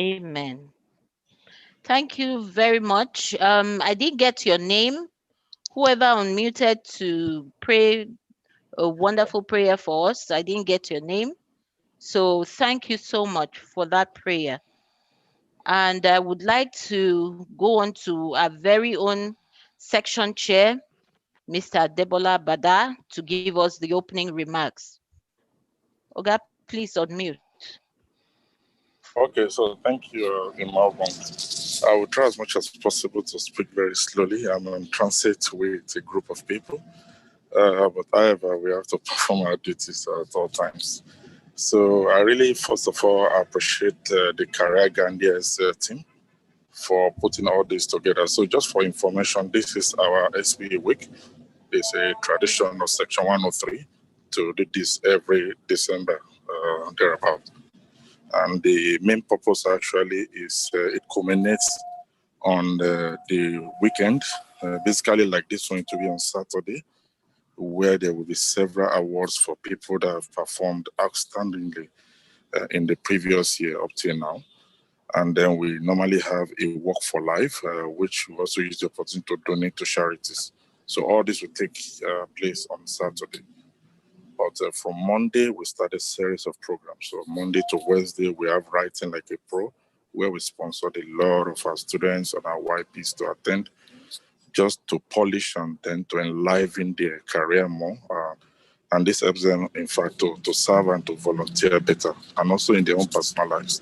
Amen. Thank you very much. I did get your name. Whoever unmuted to pray a wonderful prayer for us, I didn't get your name. So thank you so much for that prayer. And I would like to go on to our very own section chair, Mr. Debola Bada, to give us the opening remarks. Oga, please unmute. Okay, so thank you, Imalbon. I will try as much as possible to speak very slowly. I'm on transit with a group of people, but however, we have to perform our duties at all times. So I really, first of all, appreciate the Career Ghanaians team for putting all this together. So just for information, this is our SPE week. It's a tradition of Section 103 to do this every December, thereabout. And the main purpose actually is it culminates on the weekend, basically like this one to be on Saturday, where there will be several awards for people that have performed outstandingly in the previous year up till now. And then we normally have a Walk for Life, which we also use the opportunity to donate to charities. So all this will take place on Saturday. But from Monday, we start a series of programs. So Monday to Wednesday, we have Writing Like a Pro, where we sponsored a lot of our students and our YPs to attend, just to polish and then to enliven their career more. And this helps them, in fact, to serve and to volunteer better, and also in their own personal lives.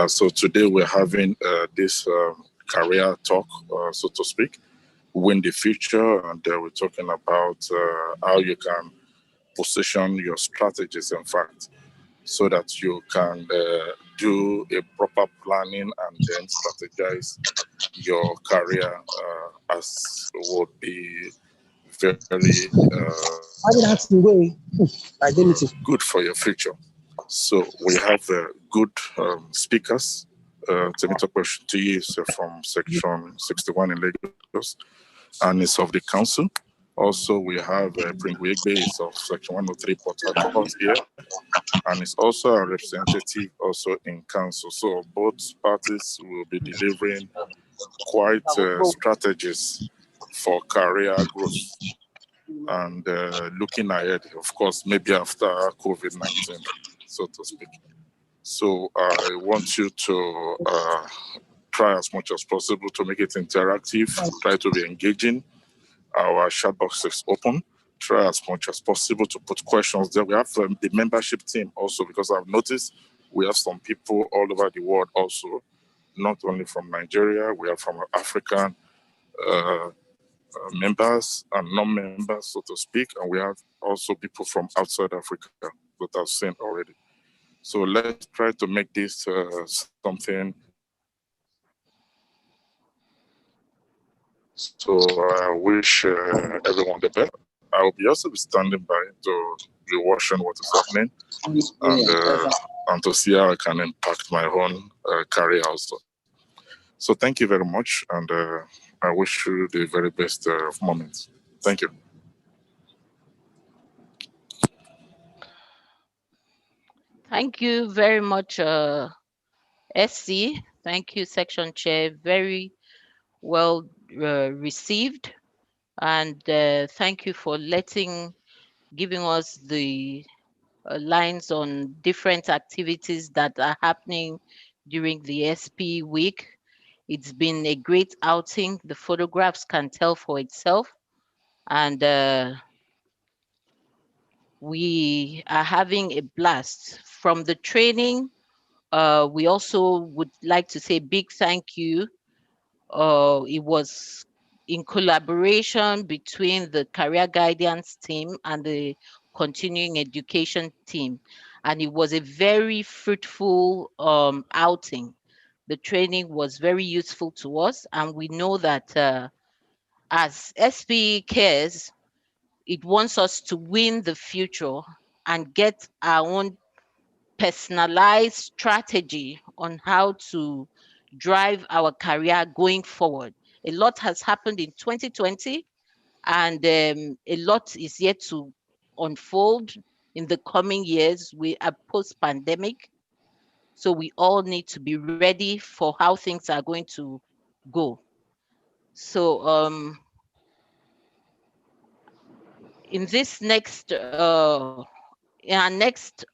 So today we're having this career talk, so to speak, Win the Future, and we're talking about how you can position your strategies, in fact, so that you can do a proper planning and then strategize your career as would be very good for your future. So we have good speakers. Temitope T is from Section 61 in Lagos and is of the council. Also, we have Pringwegbe is of Section 103 Port Harcourt here, and is also a representative also in council. So both parties will be delivering quite strategies for career growth and looking ahead, of course, maybe after COVID-19, so to speak. So I want you to try as much as possible to make it interactive, try to be engaging. Our chat box is open. Try as much as possible to put questions there. We have the membership team also, because I've noticed we have some people all over the world also, not only from Nigeria, we have from African members and non-members, so to speak, and we have also people from outside Africa that I've seen already. So let's try to make this something. So I wish everyone the best. I will be also be standing by to be watching what is happening and to see how I can impact my own career also. So thank you very much, and I wish you the very best of moments. Thank you. Thank you very much, SC. Thank you, Section Chair. Very well received. And thank you for giving us the lines on different activities that are happening during the SP week. It's been a great outing. The photographs can tell for itself. And we are having a blast. From the training, we also would like to say big thank you. It was in collaboration between the career guidance team and the continuing education team. And it was a very fruitful outing. The training was very useful to us. And we know that as SPE cares, it wants us to win the future and get our own personalized strategy on how to drive our career going forward. A lot has happened in 2020, and a lot is yet to unfold in the coming years. We are post-pandemic. So we all need to be ready for how things are going to go. So in this next in our next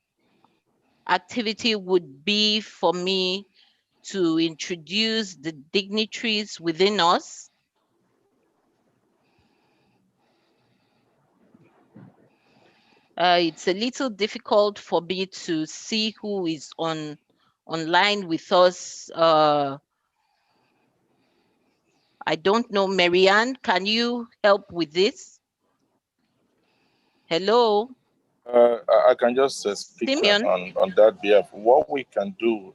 activity would be for me to introduce the dignitaries within us. It's a little difficult for me to see who is online with us. I don't know, Marianne, can you help with this? Hello, I can just speak Simeon. on that behalf. What we can do,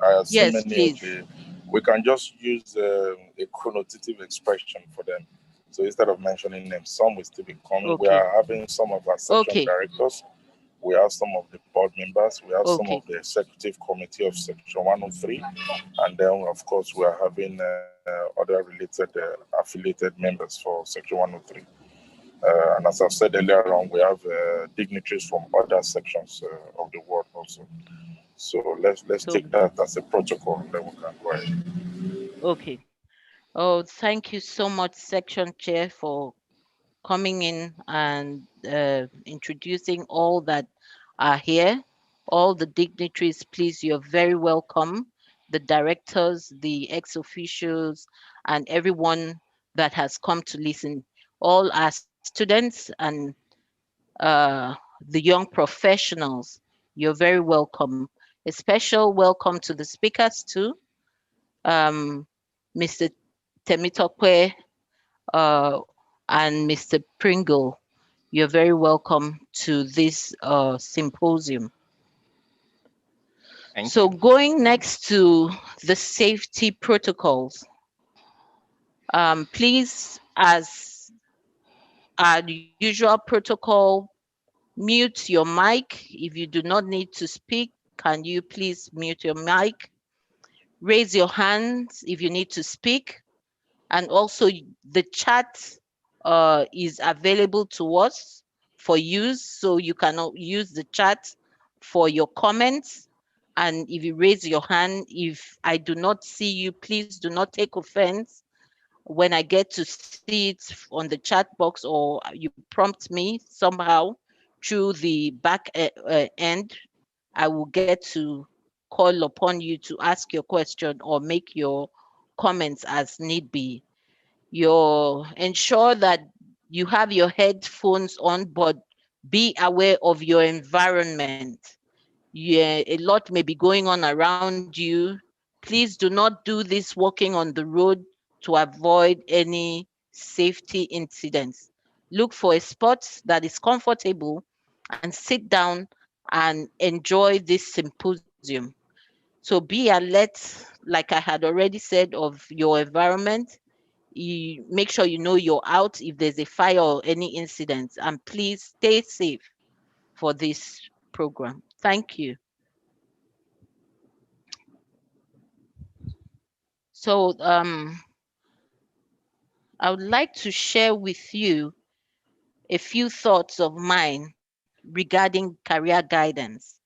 I assume Yes, many of please. we can just use a connotative expression for them. So instead of mentioning names, some will still be coming. We Okay. are having some of our section Okay. directors, we have some of the board members, we have some of Okay. the executive committee of Section 103, and then, of course, we are having other related affiliated members for Section 103. And as I've said earlier on, we have dignitaries from other sections of the world also. So let's So, take that as a protocol, and then we can go ahead. okay. Oh, thank you so much, Section Chair, for coming in and introducing all that are here. All the dignitaries, please, you're very welcome. The directors, the ex officials, and everyone that has come to listen. All our students and the young professionals, you're very welcome. A special welcome to the speakers, too. Um, Mr. Temitokwe uh, and Mr. Pringle, you're very welcome to this symposium. Thank So you. going next to the safety protocols, please, as our usual protocol, mute your mic. If you do not need to speak, can you please mute your mic? Raise your hands if you need to speak. And also the chat is available to us for use, so you can use the chat for your comments. And if you raise your hand, if I do not see you, please do not take offense. When I get to see it on the chat box or you prompt me somehow through the back end, I will get to call upon you to ask your question or make your comments as need be. You ensure that you have your headphones on, but be aware of your environment. Yeah, a lot may be going on around you. Please do not do this walking on the road to avoid any safety incidents. Look for a spot that is comfortable and sit down and enjoy this symposium. So be alert, like I had already said, of your environment. You make sure you know you're out if there's a fire or any incidents, and please stay safe for this program. Thank you. So I would like to share with you a few thoughts of mine regarding career guidance.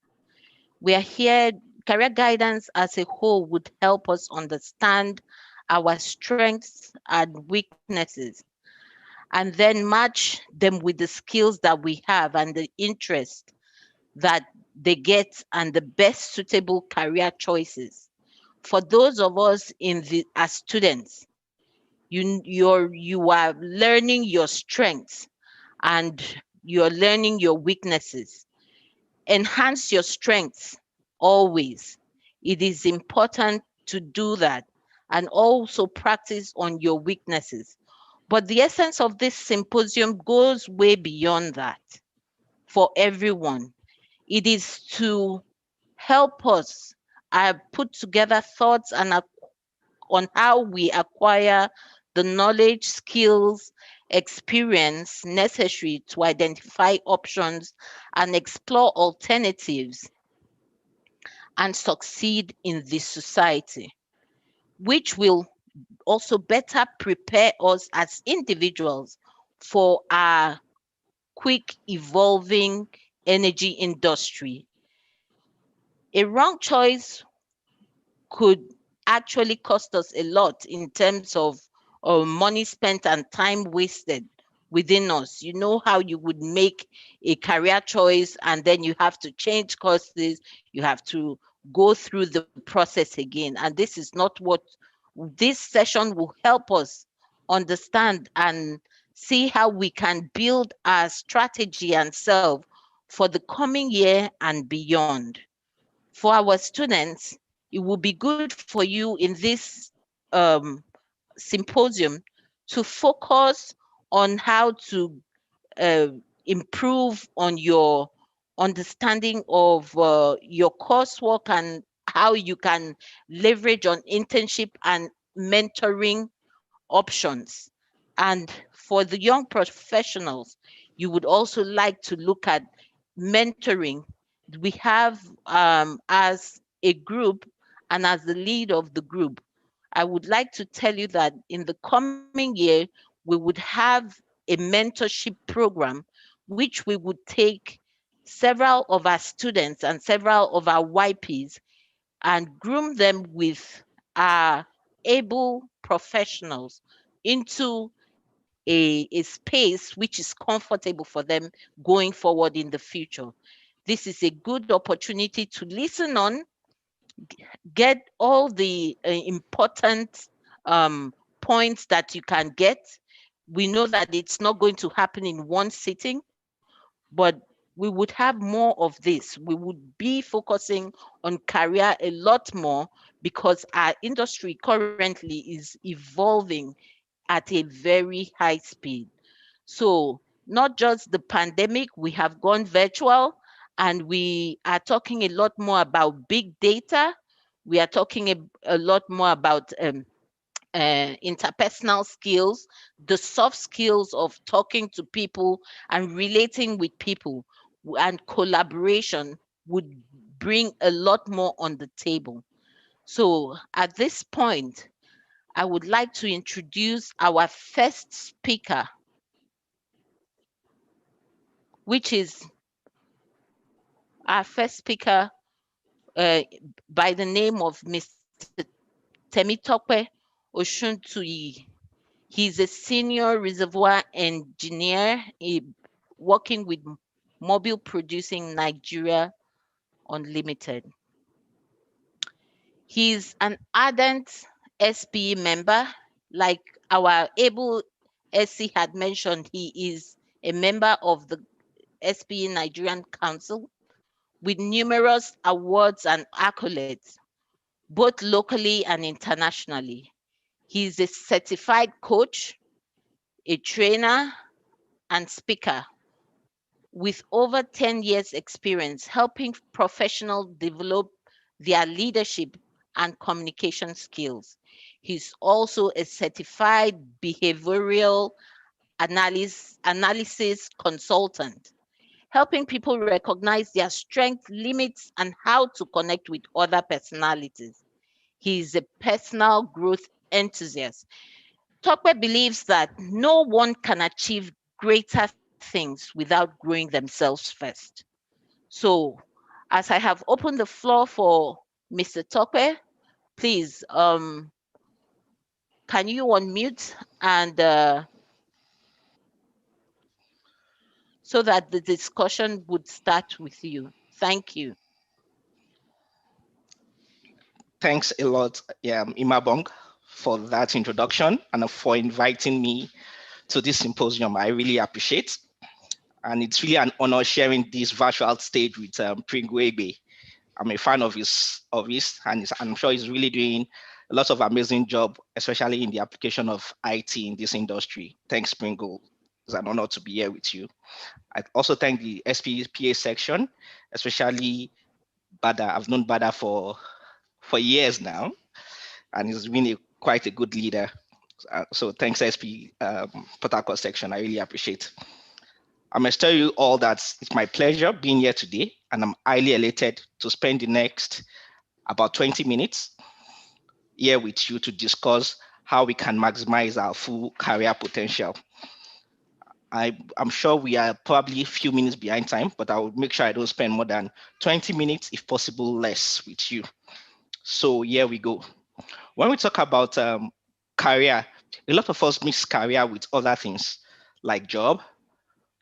We are here, career guidance as a whole would help us understand our strengths and weaknesses and then match them with the skills that we have and the interest that they get and the best suitable career choices. For those of us in the as students, you are learning your strengths and you're learning your weaknesses. Enhance your strengths always. It is important to do that and also practice on your weaknesses. But the essence of this symposium goes way beyond that for everyone. It is to help us put together thoughts and on how we acquire the knowledge, skills, experience necessary to identify options and explore alternatives and succeed in this society, which will also better prepare us as individuals for our quick evolving energy industry. A wrong choice could actually cost us a lot in terms of money spent and time wasted within us. You know how you would make a career choice and then you have to change courses, you have to go through the process again. And this is not what this session will help us understand and see how we can build our strategy and self for the coming year and beyond. For our students, it will be good for you in this um, symposium to focus on how to uh, improve on your understanding of your coursework and how you can leverage on internship and mentoring options. And for the young professionals, you would also like to look at mentoring. We have, as a group and as the lead of the group, I would like to tell you that in the coming year, we would have a mentorship program, which we would take several of our students and several of our YPs and groom them with our able professionals into a space which is comfortable for them going forward in the future. This is a good opportunity to listen on, get all the important points that you can get. We know that it's not going to happen in one sitting, but we would have more of this. We would be focusing on career a lot more because our industry currently is evolving at a very high speed. So, not just the pandemic, we have gone virtual and we are talking a lot more about big data. We are talking a lot more about interpersonal skills, the soft skills of talking to people and relating with people, and collaboration would bring a lot more on the table. So, at this point, I would like to introduce our first speaker, which is our first speaker uh, by the name of Mr. Temitope Oshuntuyi. He's a senior reservoir engineer working with Mobile Producing Nigeria Unlimited. He's an ardent SPE member. Like our able SC had mentioned, he is a member of the SPE Nigerian Council with numerous awards and accolades, both locally and internationally. He's a certified coach, a trainer, and speaker with over 10 years experience helping professionals develop their leadership and communication skills. He's also a certified behavioral analysis consultant, helping people recognize their strengths, limits, and how to connect with other personalities. He is a personal growth enthusiast. Tokwe believes that no one can achieve greater things without growing themselves first. So, as I have opened the floor for Mr. Tokwe, please, can you unmute and so that the discussion would start with you? Thank you. Thanks a lot, Imabong, for that introduction and for inviting me to this symposium. I really appreciate. And it's really an honor sharing this virtual stage with Pringwebe. I'm a fan of his, and I'm sure he's really doing a lot of amazing job, especially in the application of IT in this industry. Thanks, Pringle. It's an honor to be here with you. I also thank the SPPA section, especially Bada. I've known Bada for years now, and he's been quite a good leader. So thanks, SP Port Harcourt section. I really appreciate. I must tell you all that it's my pleasure being here today, and I'm highly elated to spend the next about 20 minutes here with you to discuss how we can maximize our full career potential. I'm sure we are probably a few minutes behind time, but I will make sure I don't spend more than 20 minutes, if possible, less with you. So here we go. When we talk about career, a lot of us mix career with other things like job,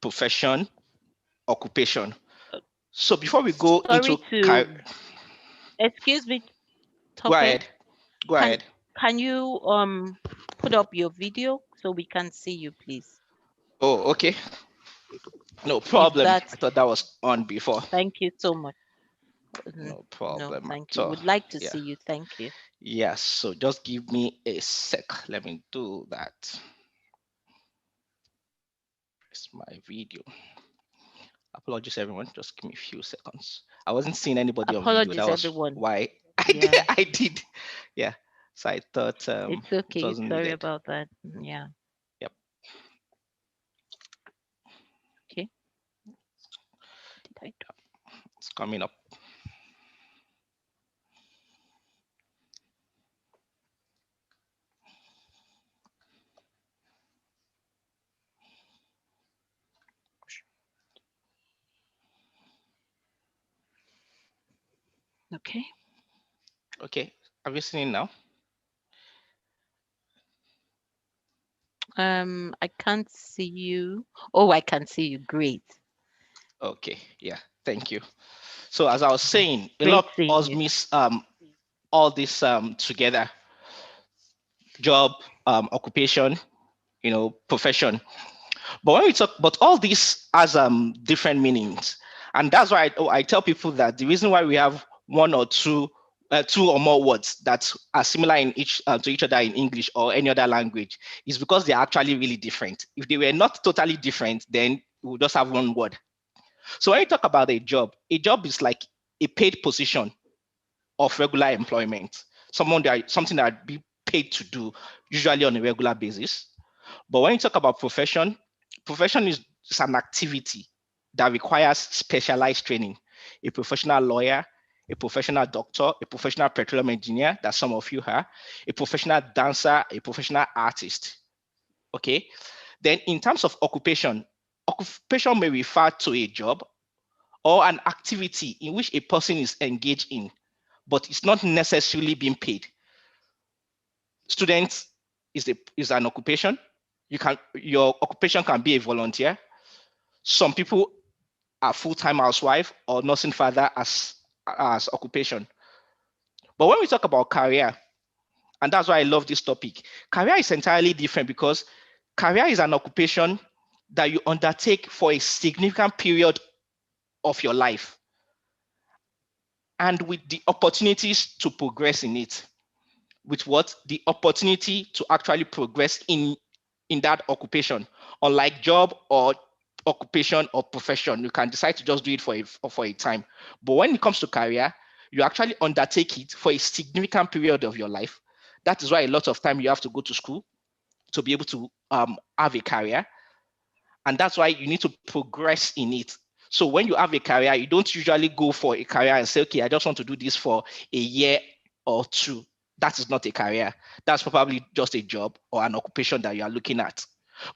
profession, occupation. So before we go Sorry into career, to excuse me, go Tope. ahead. Go Can ahead. can you put up your video so we can see you, please? Oh, okay. No If problem. I that's thought that was on before. Thank you so much. No No, problem thank at you. all. Would like to Yeah. see you. Thank you. Yes. So just give me a sec. Let me do that. It's my video. Apologies, everyone. Just give me a few seconds. I wasn't seeing anybody on video. Apologies, That was everyone. why I did. Yeah, I did. Yeah. So I thought it's it okay. wasn't Sorry needed. about that. Yeah. Yep. Okay. Did I do- It's coming up. Okay. Okay. Have you seen it now? I can't see you. Oh, I can see you. Great. Okay. Yeah. Thank you. So as I was saying, a Great lot seeing of us you. miss all this together: job, occupation, profession. But when we talk, but all this has different meanings, and that's why I tell people that the reason why we have one or two or more words that are similar in each to each other in English or any other language is because they are actually really different. If they were not totally different, then we would just have one word. So when you talk about a job is like a paid position of regular employment, something that be paid to do, usually on a regular basis. But when you talk about profession is an activity that requires specialized training. A professional lawyer, a professional doctor, a professional petroleum engineer, that some of you are, a professional dancer, a professional artist. Okay. Then in terms of occupation may refer to a job or an activity in which a person is engaged in, but it's not necessarily being paid. Students is an occupation. Your occupation can be a volunteer. Some people are full-time housewife or nursing father as occupation. But when we talk about career, and that's why I love this topic, career is entirely different because career is an occupation that you undertake for a significant period of your life and with the opportunities to progress in it. With what? The opportunity to actually progress in that occupation. Unlike job or occupation or profession, you can decide to just do it for a time. But when it comes to career, you actually undertake it for a significant period of your life. That is why a lot of time you have to go to school to be able to have a career, and that's why you need to progress in it. So when you have a career, you don't usually go for a career and say, okay, I just want to do this for a year or two. That is not a career. That's probably just a job or an occupation that you are looking at.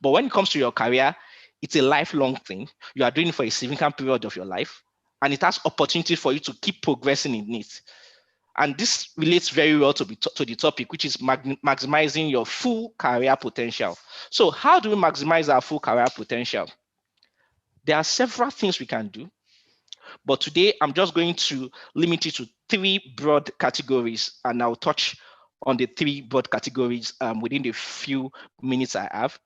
But when it comes to your career, it's a lifelong thing. You are doing it for a significant period of your life, and it has opportunity for you to keep progressing in it. And this relates very well to the topic, which is maximizing your full career potential. So how do we maximize our full career potential? There are several things we can do, but today I'm just going to limit it to three broad categories, and I'll touch on the three broad categories within the few minutes I have.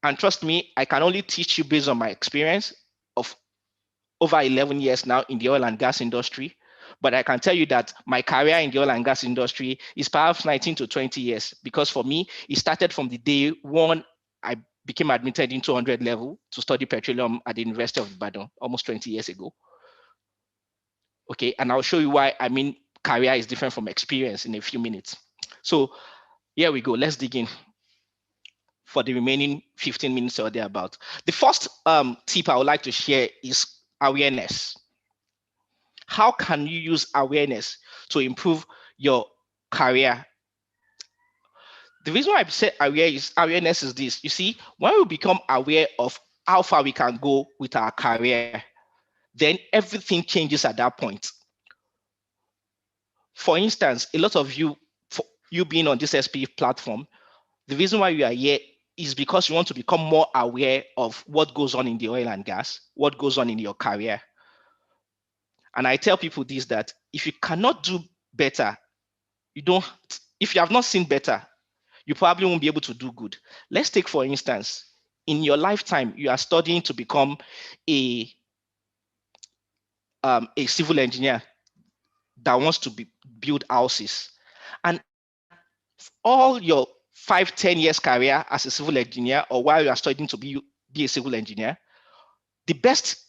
And trust me, I can only teach you based on my experience of over 11 years now in the oil and gas industry. But I can tell you that my career in the oil and gas industry is perhaps 19 to 20 years, because for me, it started from the day one I became admitted into 100 level to study petroleum at the University of Ibadan almost 20 years ago. Okay, and I'll show you why I mean career is different from experience in a few minutes. So here we go. Let's dig in for the remaining 15 minutes or thereabout. The first tip I would like to share is awareness. How can you use awareness to improve your career? The reason why I say awareness is this. You see, when we become aware of how far we can go with our career, then everything changes at that point. For instance, a lot of you, for you being on this SPE platform, the reason why you are here is because you want to become more aware of what goes on in the oil and gas, what goes on in your career. And I tell people this, that if you cannot do better, if you have not seen better, you probably won't be able to do good. Let's take, for instance, in your lifetime, you are studying to become a civil engineer that wants to build houses. And all your 5-10 years career as a civil engineer, or while you are studying to be a civil engineer, the best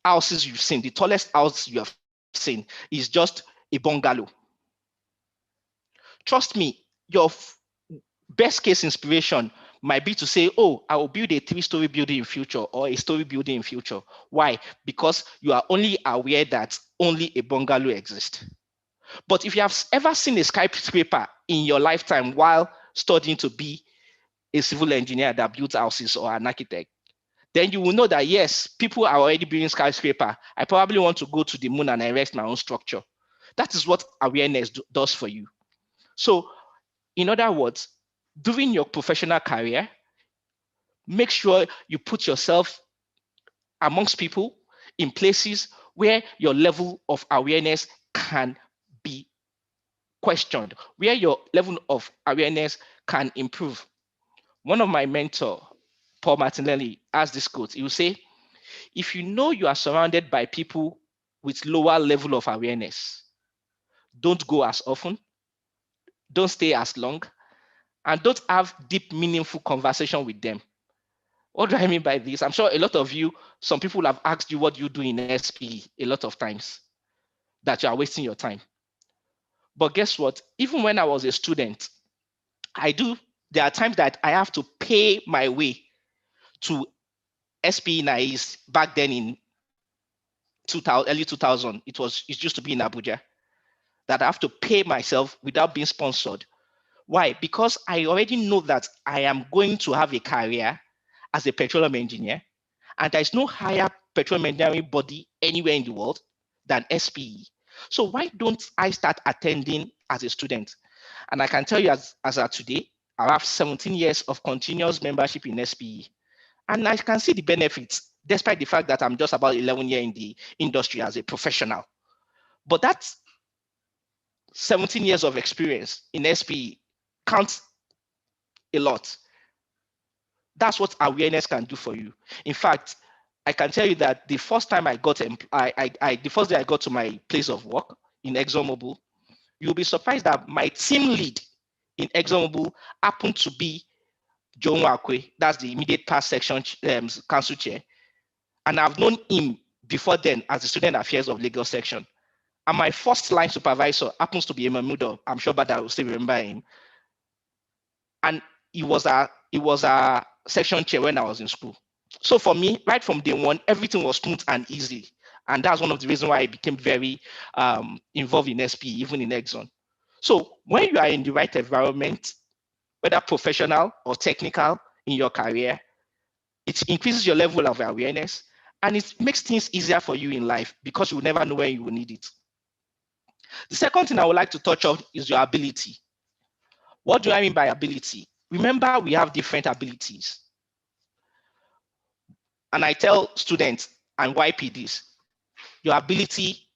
houses you've seen, the tallest house you have seen is just a bungalow. Trust me, your best case inspiration might be to say, oh, I will build a 3-story building in future or a story building in future. Why? Because you are only aware that only a bungalow exists. But if you have ever seen a skyscraper in your lifetime while studying to be a civil engineer that builds houses or an architect, then you will know that, yes, people are already building skyscraper. I probably want to go to the moon and erect my own structure. That is what awareness does for you. So in other words, during your professional career, make sure you put yourself amongst people in places where your level of awareness can be questioned, where your level of awareness can improve. One of my mentor, Paul Martinelli, has this quote. He will say, if you know you are surrounded by people with lower level of awareness, don't go as often, don't stay as long, and don't have deep, meaningful conversation with them. What do I mean by this? I'm sure a lot of you, some people have asked you what you do in SPE a lot of times, that you are wasting your time. But guess what? Even when I was a student, there are times that I have to pay my way to SPE NAIS back then in 2000, early 2000. It used to be in Abuja, that I have to pay myself without being sponsored. Why? Because I already know that I am going to have a career as a petroleum engineer, and there is no higher petroleum engineering body anywhere in the world than SPE. So why don't I start attending as a student? And I can tell you, as of today, I have 17 years of continuous membership in SPE. And I can see the benefits, despite the fact that I'm just about 11 years in the industry as a professional. But that's 17 years of experience in SPE counts a lot. That's what awareness can do for you. In fact, I can tell you that the first time the first day I got to my place of work in ExxonMobil, you'll be surprised that my team lead in ExxonMobil happened to be John Wakwe. That's the immediate past section council chair. And I've known him before then as the student affairs of Lagos section. And my first line supervisor happens to be Emamudo. I'm sure Bada will still remember him. And he was a section chair when I was in school. So for me, right from day one, everything was smooth and easy. And that's one of the reasons why I became very involved in SPE, even in Exxon. So when you are in the right environment, whether professional or technical in your career, it increases your level of awareness and it makes things easier for you in life because you will never know when you will need it. The second thing I would like to touch on is your ability. What do I mean by ability? Remember, we have different abilities. And I tell students and YPDs, your ability,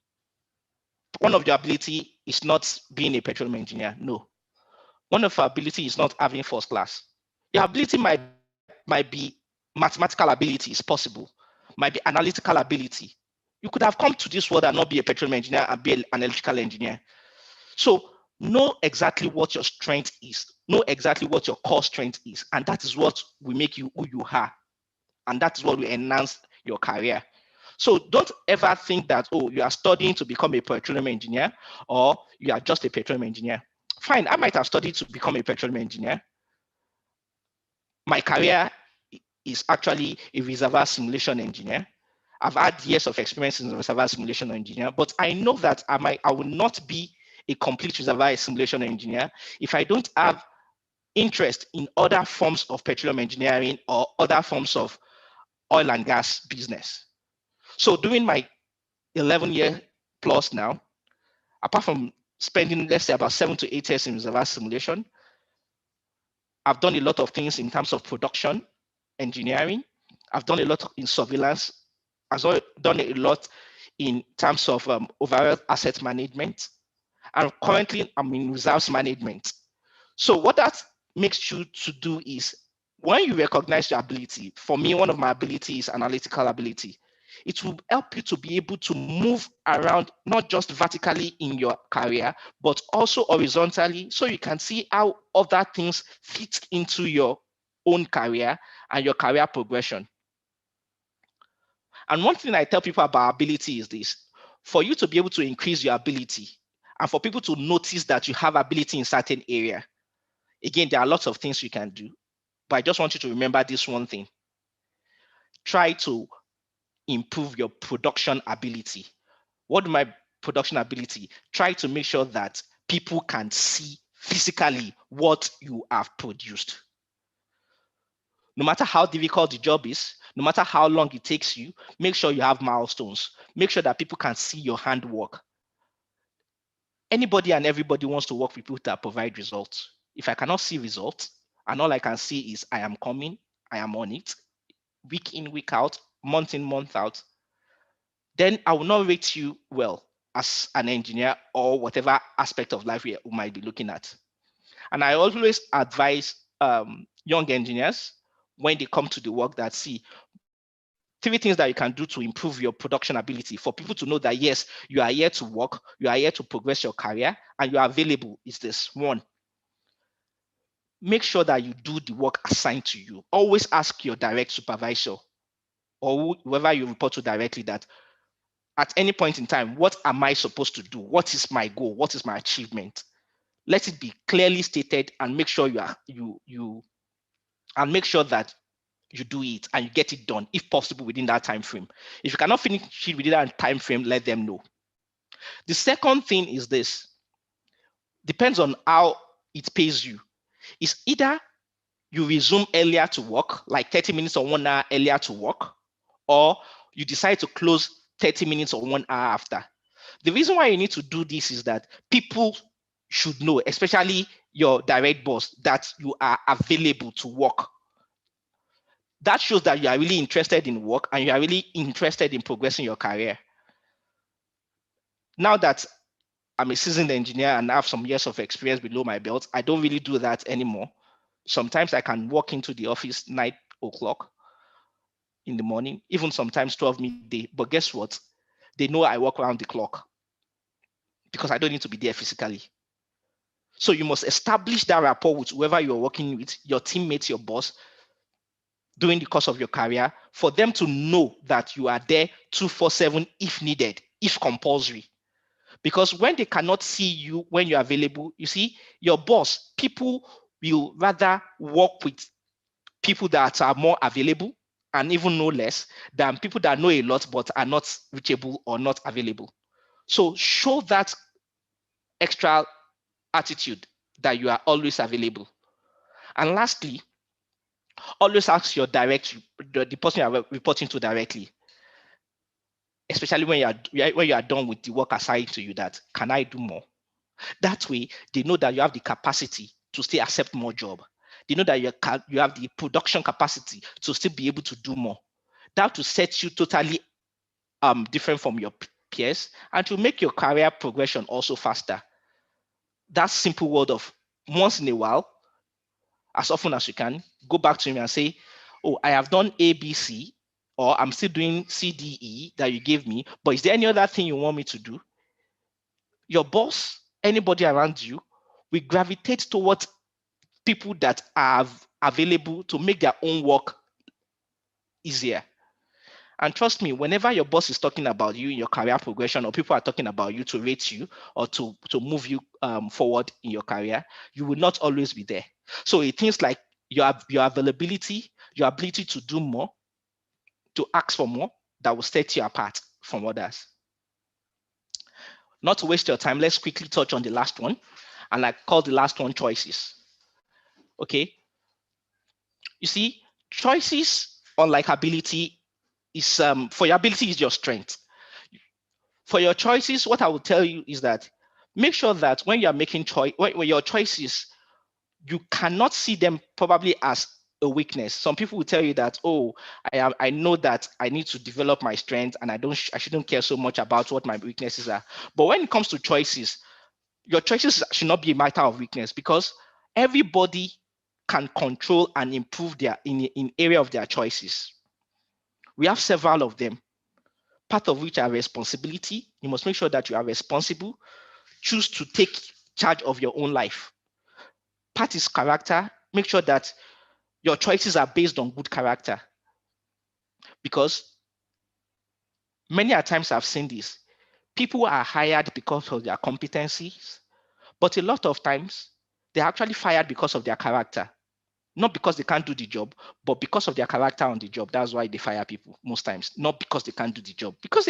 one of your ability is not being a petroleum engineer. No. One of your ability is not having first class. Your ability might be mathematical ability is possible, might be analytical ability. You could have come to this world and not be a petroleum engineer and be an electrical engineer. So know exactly what your strength is, know exactly what your core strength is, and that is what will make you who you are. And that is what will enhance your career. So don't ever think that, oh, you are studying to become a petroleum engineer or you are just a petroleum engineer. Fine, I might have studied to become a petroleum engineer. My career is actually a reservoir simulation engineer. I've had years of experience as a reservoir simulation engineer, but I know that I will not be a complete reservoir simulation engineer if I don't have interest in other forms of petroleum engineering or other forms of oil and gas business. So during my 11 year plus now, apart from spending, let's say, about 7 to 8 years in reservoir simulation. I've done a lot of things in terms of production, engineering. I've done a lot in surveillance. I've done a lot in terms of overall asset management. And currently, I'm in reserves management. So what that makes you to do is, when you recognize your ability, for me, one of my abilities is analytical ability. It will help you to be able to move around, not just vertically in your career, but also horizontally, so you can see how other things fit into your own career and your career progression. And one thing I tell people about ability is this: for you to be able to increase your ability and for people to notice that you have ability in certain area, again, there are lots of things you can do, but I just want you to remember this one thing. Try to improve your production ability. What do my production ability? Try to make sure that people can see physically what you have produced. No matter how difficult the job is, no matter how long it takes you, make sure you have milestones. Make sure that people can see your handwork. Anybody and everybody wants to work with people that provide results. If I cannot see results, and all I can see is I am coming, I am on it, week in, week out, month in, month out, then I will not rate you well as an engineer or whatever aspect of life we might be looking at. And I always advise young engineers when they come to the work that, see, 3 things that you can do to improve your production ability, for people to know that, yes, you are here to work, you are here to progress your career, and you are available, is this. 1, make sure that you do the work assigned to you. Always ask your direct supervisor or whoever you report to directly that, at any point in time, what am I supposed to do? What is my goal? What is my achievement? Let it be clearly stated, and make sure and make sure that you do it and you get it done, if possible, within that time frame. If you cannot finish it within that time frame, let them know. The second thing is this: depends on how it pays you. It's either you resume earlier to work, like 30 minutes or 1 hour earlier to work, or you decide to close 30 minutes or 1 hour after. The reason why you need to do this is that people should know, especially your direct boss, that you are available to work. That shows that you are really interested in work and you are really interested in progressing your career. Now that I'm a seasoned engineer and I have some years of experience below my belt, I don't really do that anymore. Sometimes I can walk into the office 9 o'clock in the morning, even sometimes 12 midday. But guess what? They know I work around the clock because I don't need to be there physically. So you must establish that rapport with whoever you're working with, your teammates, your boss, during the course of your career, for them to know that you are there 24/7 if needed, if compulsory. Because when they cannot see you when you're available, you see, your boss, people will rather work with people that are more available and even know less than people that know a lot but are not reachable or not available. So show that extra attitude that you are always available. And lastly, always ask your the person you are reporting to directly, especially when you are done with the work assigned to you, that, can I do more? That way, they know that you have the capacity to still accept more job. They know that you have the production capacity to still be able to do more. That will set you totally different from your peers and to make your career progression also faster. That simple word of, once in a while, as often as you can, go back to me and say, oh, I have done ABC, or I'm still doing CDE that you gave me, but is there any other thing you want me to do? Your boss, anybody around you, will gravitate towards people that are available to make their own work easier. And trust me, whenever your boss is talking about you in your career progression, or people are talking about you to rate you or to move you forward in your career, you will not always be there. So it things like your availability, your ability to do more, to ask for more, that will set you apart from others. Not to waste your time, let's quickly touch on the last one. And I call the last one choices. Okay. You see, choices, unlike ability, is for your ability is your strength. For your choices, what I will tell you is that Make sure that when you are making when your choices, you cannot see them probably as a weakness. Some people will tell you that, oh, I know that I need to develop my strength and I shouldn't care so much about what my weaknesses are. But when it comes to choices, your choices should not be a matter of weakness, because everybody can control and improve their in area of their choices. We have several of them, part of which are responsibility. You must make sure that you are responsible. Choose to take charge of your own life. Part is character. Make sure that your choices are based on good character, because many a times I've seen this. People are hired because of their competencies, but a lot of times they're actually fired because of their character. Not because they can't do the job, but because of their character on the job. That's why they fire people most times. Not because they can't do the job, because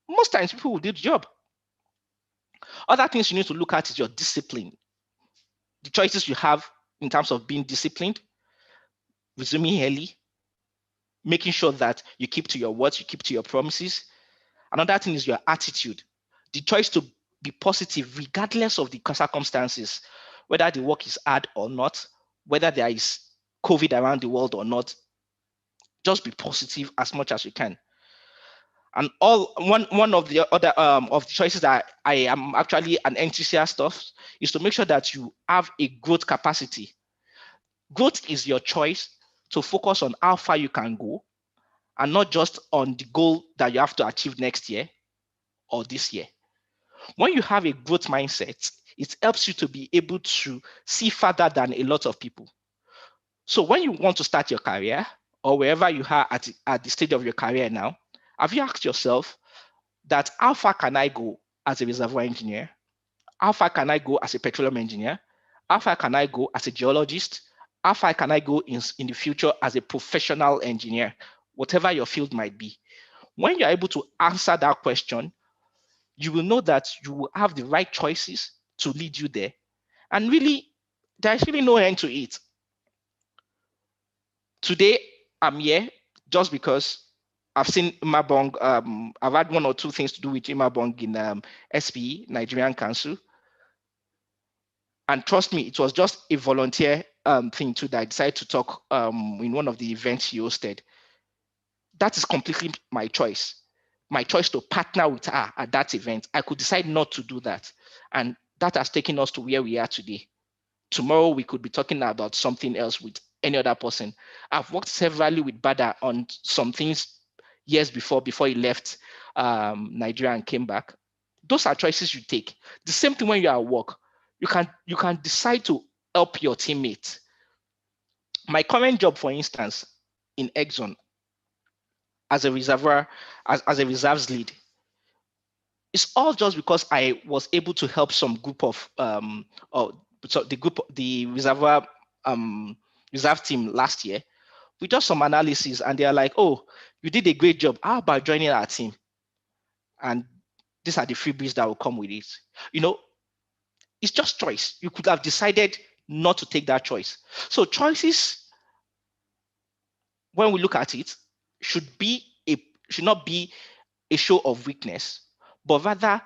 most times people will do the job. Other things you need to look at is your discipline, the choices you have in terms of being disciplined, resuming early, making sure that you keep to your words, you keep to your promises. Another thing is your attitude, the choice to be positive regardless of the circumstances, whether the work is hard or not, whether there is COVID around the world or not. Just be positive as much as you can. And one of the other of the choices that I am actually an enthusiast of is to make sure that you have a growth capacity. Growth is your choice to focus on how far you can go, and not just on the goal that you have to achieve next year or this year. When you have a growth mindset, it helps you to be able to see further than a lot of people. So when you want to start your career, or wherever you are at the stage of your career now, have you asked yourself that how far can I go as a reservoir engineer? How far can I go as a petroleum engineer? How far can I go as a geologist? How far can I go in the future as a professional engineer? Whatever your field might be. When you're able to answer that question, you will know that you will have the right choices to lead you there. And really, there's really no end to it. Today, I'm here just because I've seen Imabong. I've had one or two things to do with Imabong in SPE, Nigerian Council. And trust me, it was just a volunteer thing too that I decided to talk in one of the events he hosted. That is completely my choice. My choice to partner with her at that event. I could decide not to do that. And that has taken us to where we are today. Tomorrow, we could be talking about something else with any other person. I've worked severally with Bada on some things years before he left Nigeria and came back. Those are choices you take. The same thing when you're at work. You can decide to help your teammate. My current job, for instance, in Exxon, as a reservoir, as a reserves lead, it's all just because I was able to help some group of the reserve team last year. We did some analysis, and they are like, "Oh, you did a great job. How about joining our team?" And these are the freebies that will come with it. You know, it's just choice. You could have decided not to take that choice. So choices, when we look at it, should not be a show of weakness, but rather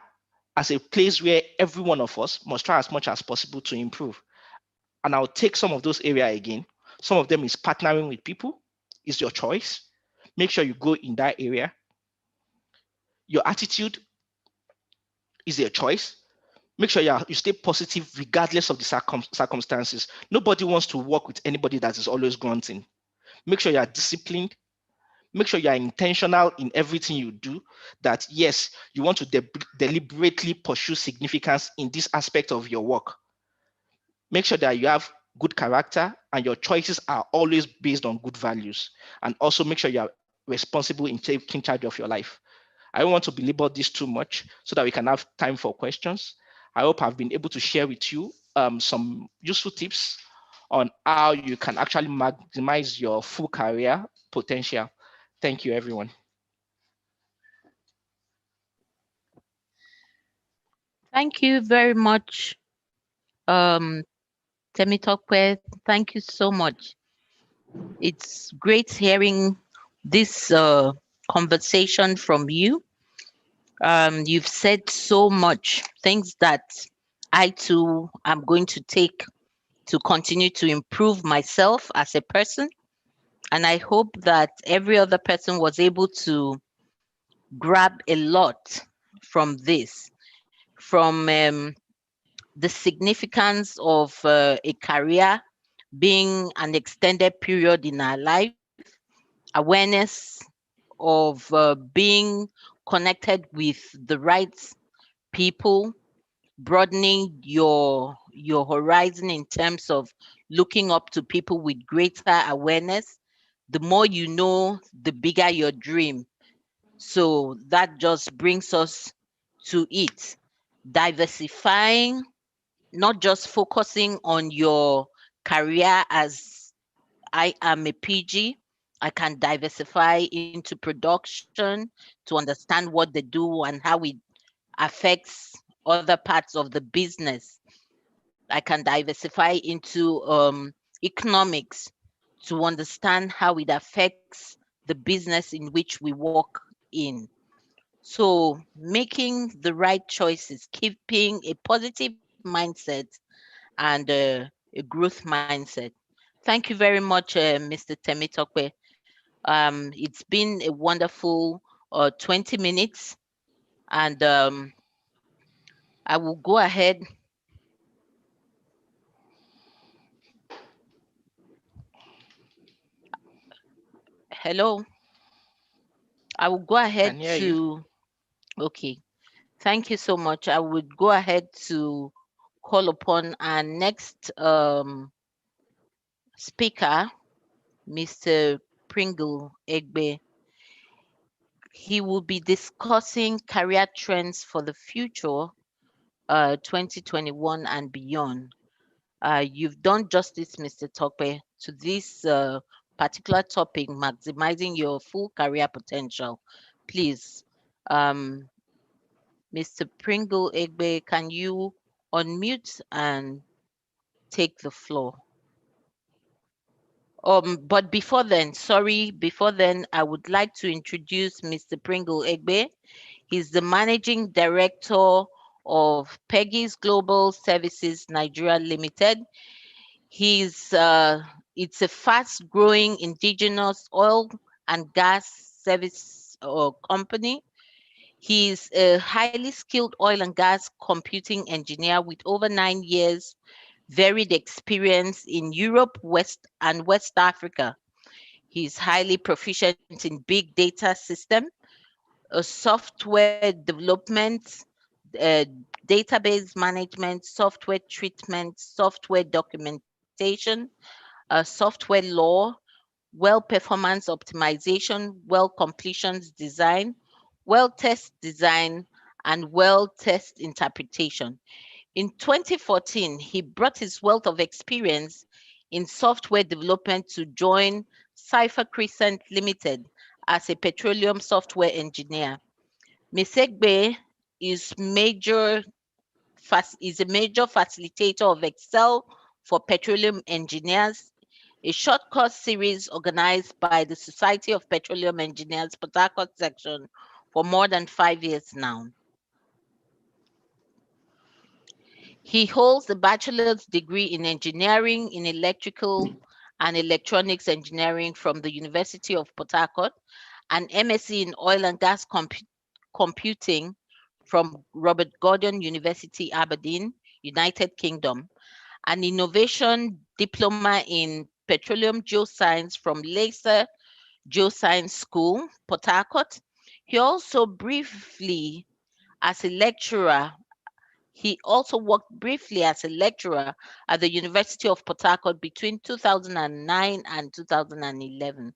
as a place where every one of us must try as much as possible to improve. And I'll take some of those areas again. Some of them is partnering with people. It's your choice. Make sure you go in that area. Your attitude is your choice. Make sure you stay positive regardless of the circumstances. Nobody wants to work with anybody that is always grunting. Make sure you are disciplined. Make sure you are intentional in everything you do, that yes, you want to deliberately pursue significance in this aspect of your work. Make sure that you have good character and your choices are always based on good values. And also make sure you are responsible in taking charge of your life. I don't want to belabor this too much so that we can have time for questions. I hope I've been able to share with you some useful tips on how you can actually maximize your full career potential. Thank you, everyone. Thank you very much, um, Temitokwe. Thank you so much. It's great hearing this conversation from you. You've said so much things that I too am going to take to continue to improve myself as a person. And I hope that every other person was able to grab a lot from this, from the significance of a career being an extended period in our life, awareness of being connected with the right people, broadening your horizon in terms of looking up to people with greater awareness. The more you know, the bigger your dream. So that just brings us to it. Diversifying, not just focusing on your career as I am a PG. I can diversify into production to understand what they do and how it affects other parts of the business. I can diversify into economics to understand how it affects the business in which we work in. So, making the right choices, keeping a positive mindset and a growth mindset. Thank you very much, Mr. Temitokwe. It's been a wonderful 20 minutes, and I will go ahead. Hello. I will go Can ahead hear you. to, okay, thank you so much. I would go ahead to call upon our next speaker, Mr. Pringle Egbe. He will be discussing career trends for the future, 2021 and beyond. You've done justice, Mr. Tope, to this particular topic, maximizing your full career potential. Please, um, Mr. Pringle Egbe, can you unmute and take the floor? But before then, sorry, before then, I would like to introduce Mr. Pringle Egbe. He's the managing director of Peggy's Global Services Nigeria Limited. He's it's a fast-growing indigenous oil and gas service company. He's a highly skilled oil and gas computing engineer with over 9 years varied experience in Europe, West Africa. He's highly proficient in big data system, software development, uh, database management, software treatment, software documentation, software law, well performance optimization, well completions design, well test design, and well test interpretation. In 2014, he brought his wealth of experience in software development to join Cypher Crescent Limited as a petroleum software engineer. Misegbe is is a major facilitator of Excel for petroleum engineers, a short course series organized by the Society of Petroleum Engineers Port Harcourt section for more than 5 years now. He holds a bachelor's degree in engineering in electrical and electronics engineering from the University of Port Harcourt, an MSc in oil and gas computing from Robert Gordon University, Aberdeen, United Kingdom, an innovation diploma in petroleum geoscience from Leicester Geoscience School, Port Harcourt. He also briefly as a lecturer he also worked briefly as a lecturer at the University of Port Harcourt between 2009 and 2011.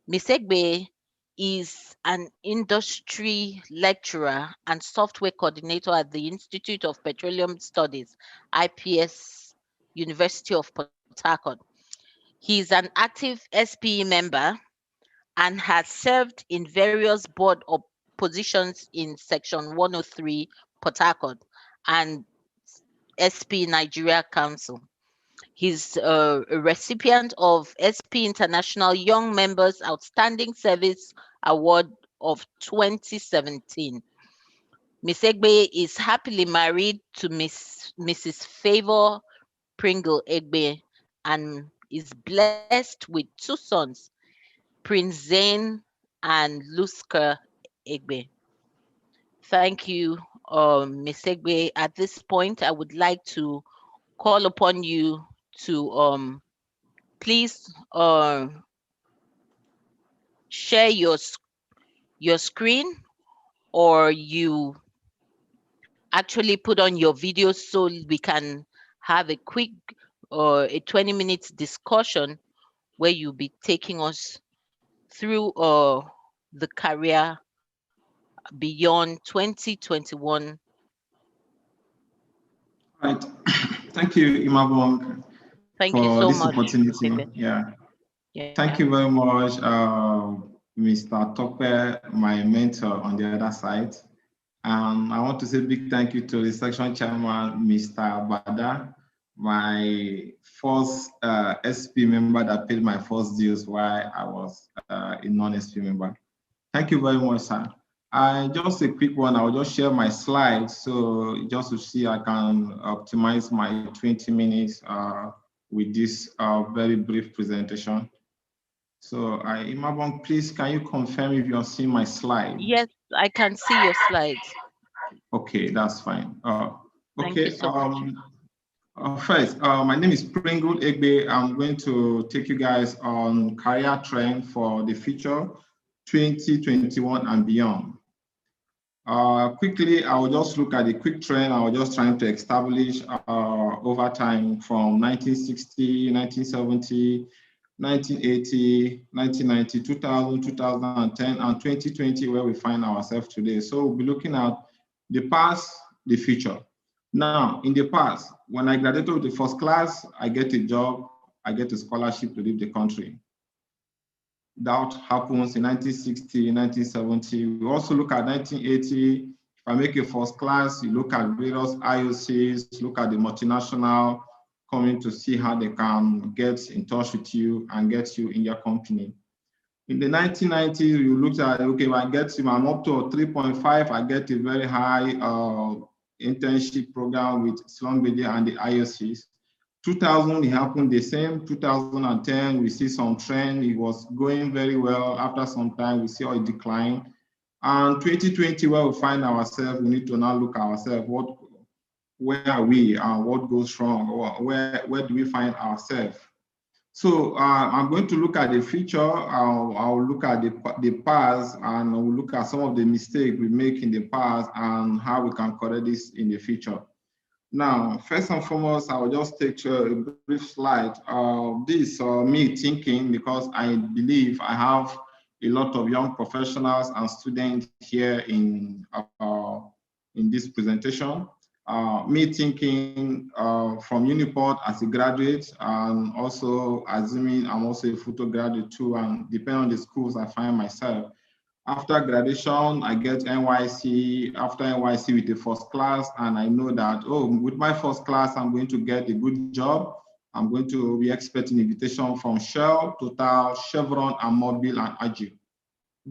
Ms. Egbe is an industry lecturer and software coordinator at the Institute of Petroleum Studies, IPS, University of Port Harcourt. He is an active SPE member and has served in various board positions in Section 103 Port Harcourt and SP Nigeria Council. He's a recipient of SP International Young Members Outstanding Service Award of 2017. Miss Egbe is happily married to Mrs. Favor Pringle Egbe and is blessed with 2 sons, Prince Zane and Luska Egbe. Thank you, Miss Egbe. At this point, I would like to call upon you to please share your screen, or you actually put on your video so we can have a quick a 20 minutes discussion where you'll be taking us through the career beyond 2021. Right. Thank you, Imabong, Thank you for so this much, Miss opportunity. Egbe. Yeah. Yeah. Thank you very much, Mr. Tope, my mentor on the other side. I want to say a big thank you to the section chairman, Mr. Bada, my first SP member that paid my first dues while I was a non-SP member. Thank you very much, sir. Just a quick one, I'll just share my slides. So just to see I can optimize my 20 minutes with this very brief presentation. So Imabong, please, can you confirm if you're seeing my slide? Yes, I can see your slides. Okay, that's fine. Thank you Okay, so much. first, my name is Pringle Egbe. I'm going to take you guys on career trend for the future 2021 and beyond. Quickly, I will just look at the quick trend. I was just trying to establish over time from 1960, 1970, 1980, 1990, 2000, 2010, and 2020, where we find ourselves today. So we'll be looking at the past, the future. Now, in the past, when I graduated with the first class, I get a job, I get a scholarship to leave the country. That happens in 1960, 1970. We also look at 1980. If I make a first class, you look at various IOCs, look at the multinational, coming to see how they can get in touch with you and get you in your company. In the 1990s, you looked at, okay, I'm up to 3.5, I get a very high internship program with Slumbedia and the IOCs. 2000, it happened the same. 2010, we see some trend. It was going very well. After some time, we see a decline. And 2020, where we find ourselves, we need to now look at ourselves. Where are we? What goes wrong? Where do we find ourselves? So I'm going to look at the future. I'll look at the past, and we'll look at some of the mistakes we make in the past and how we can correct this in the future. Now, first and foremost, I will just take a brief slide. This me thinking, because I believe I have a lot of young professionals and students here in this presentation. Me thinking from Uniport as a graduate, and also assuming I'm also a photo graduate too, and depending on the schools I find myself. After graduation, I get NYC, after NYC with the first class, and I know that, oh, with my first class, I'm going to get a good job. I'm going to be expecting invitation from Shell, Total, Chevron, and Mobil, and Agile.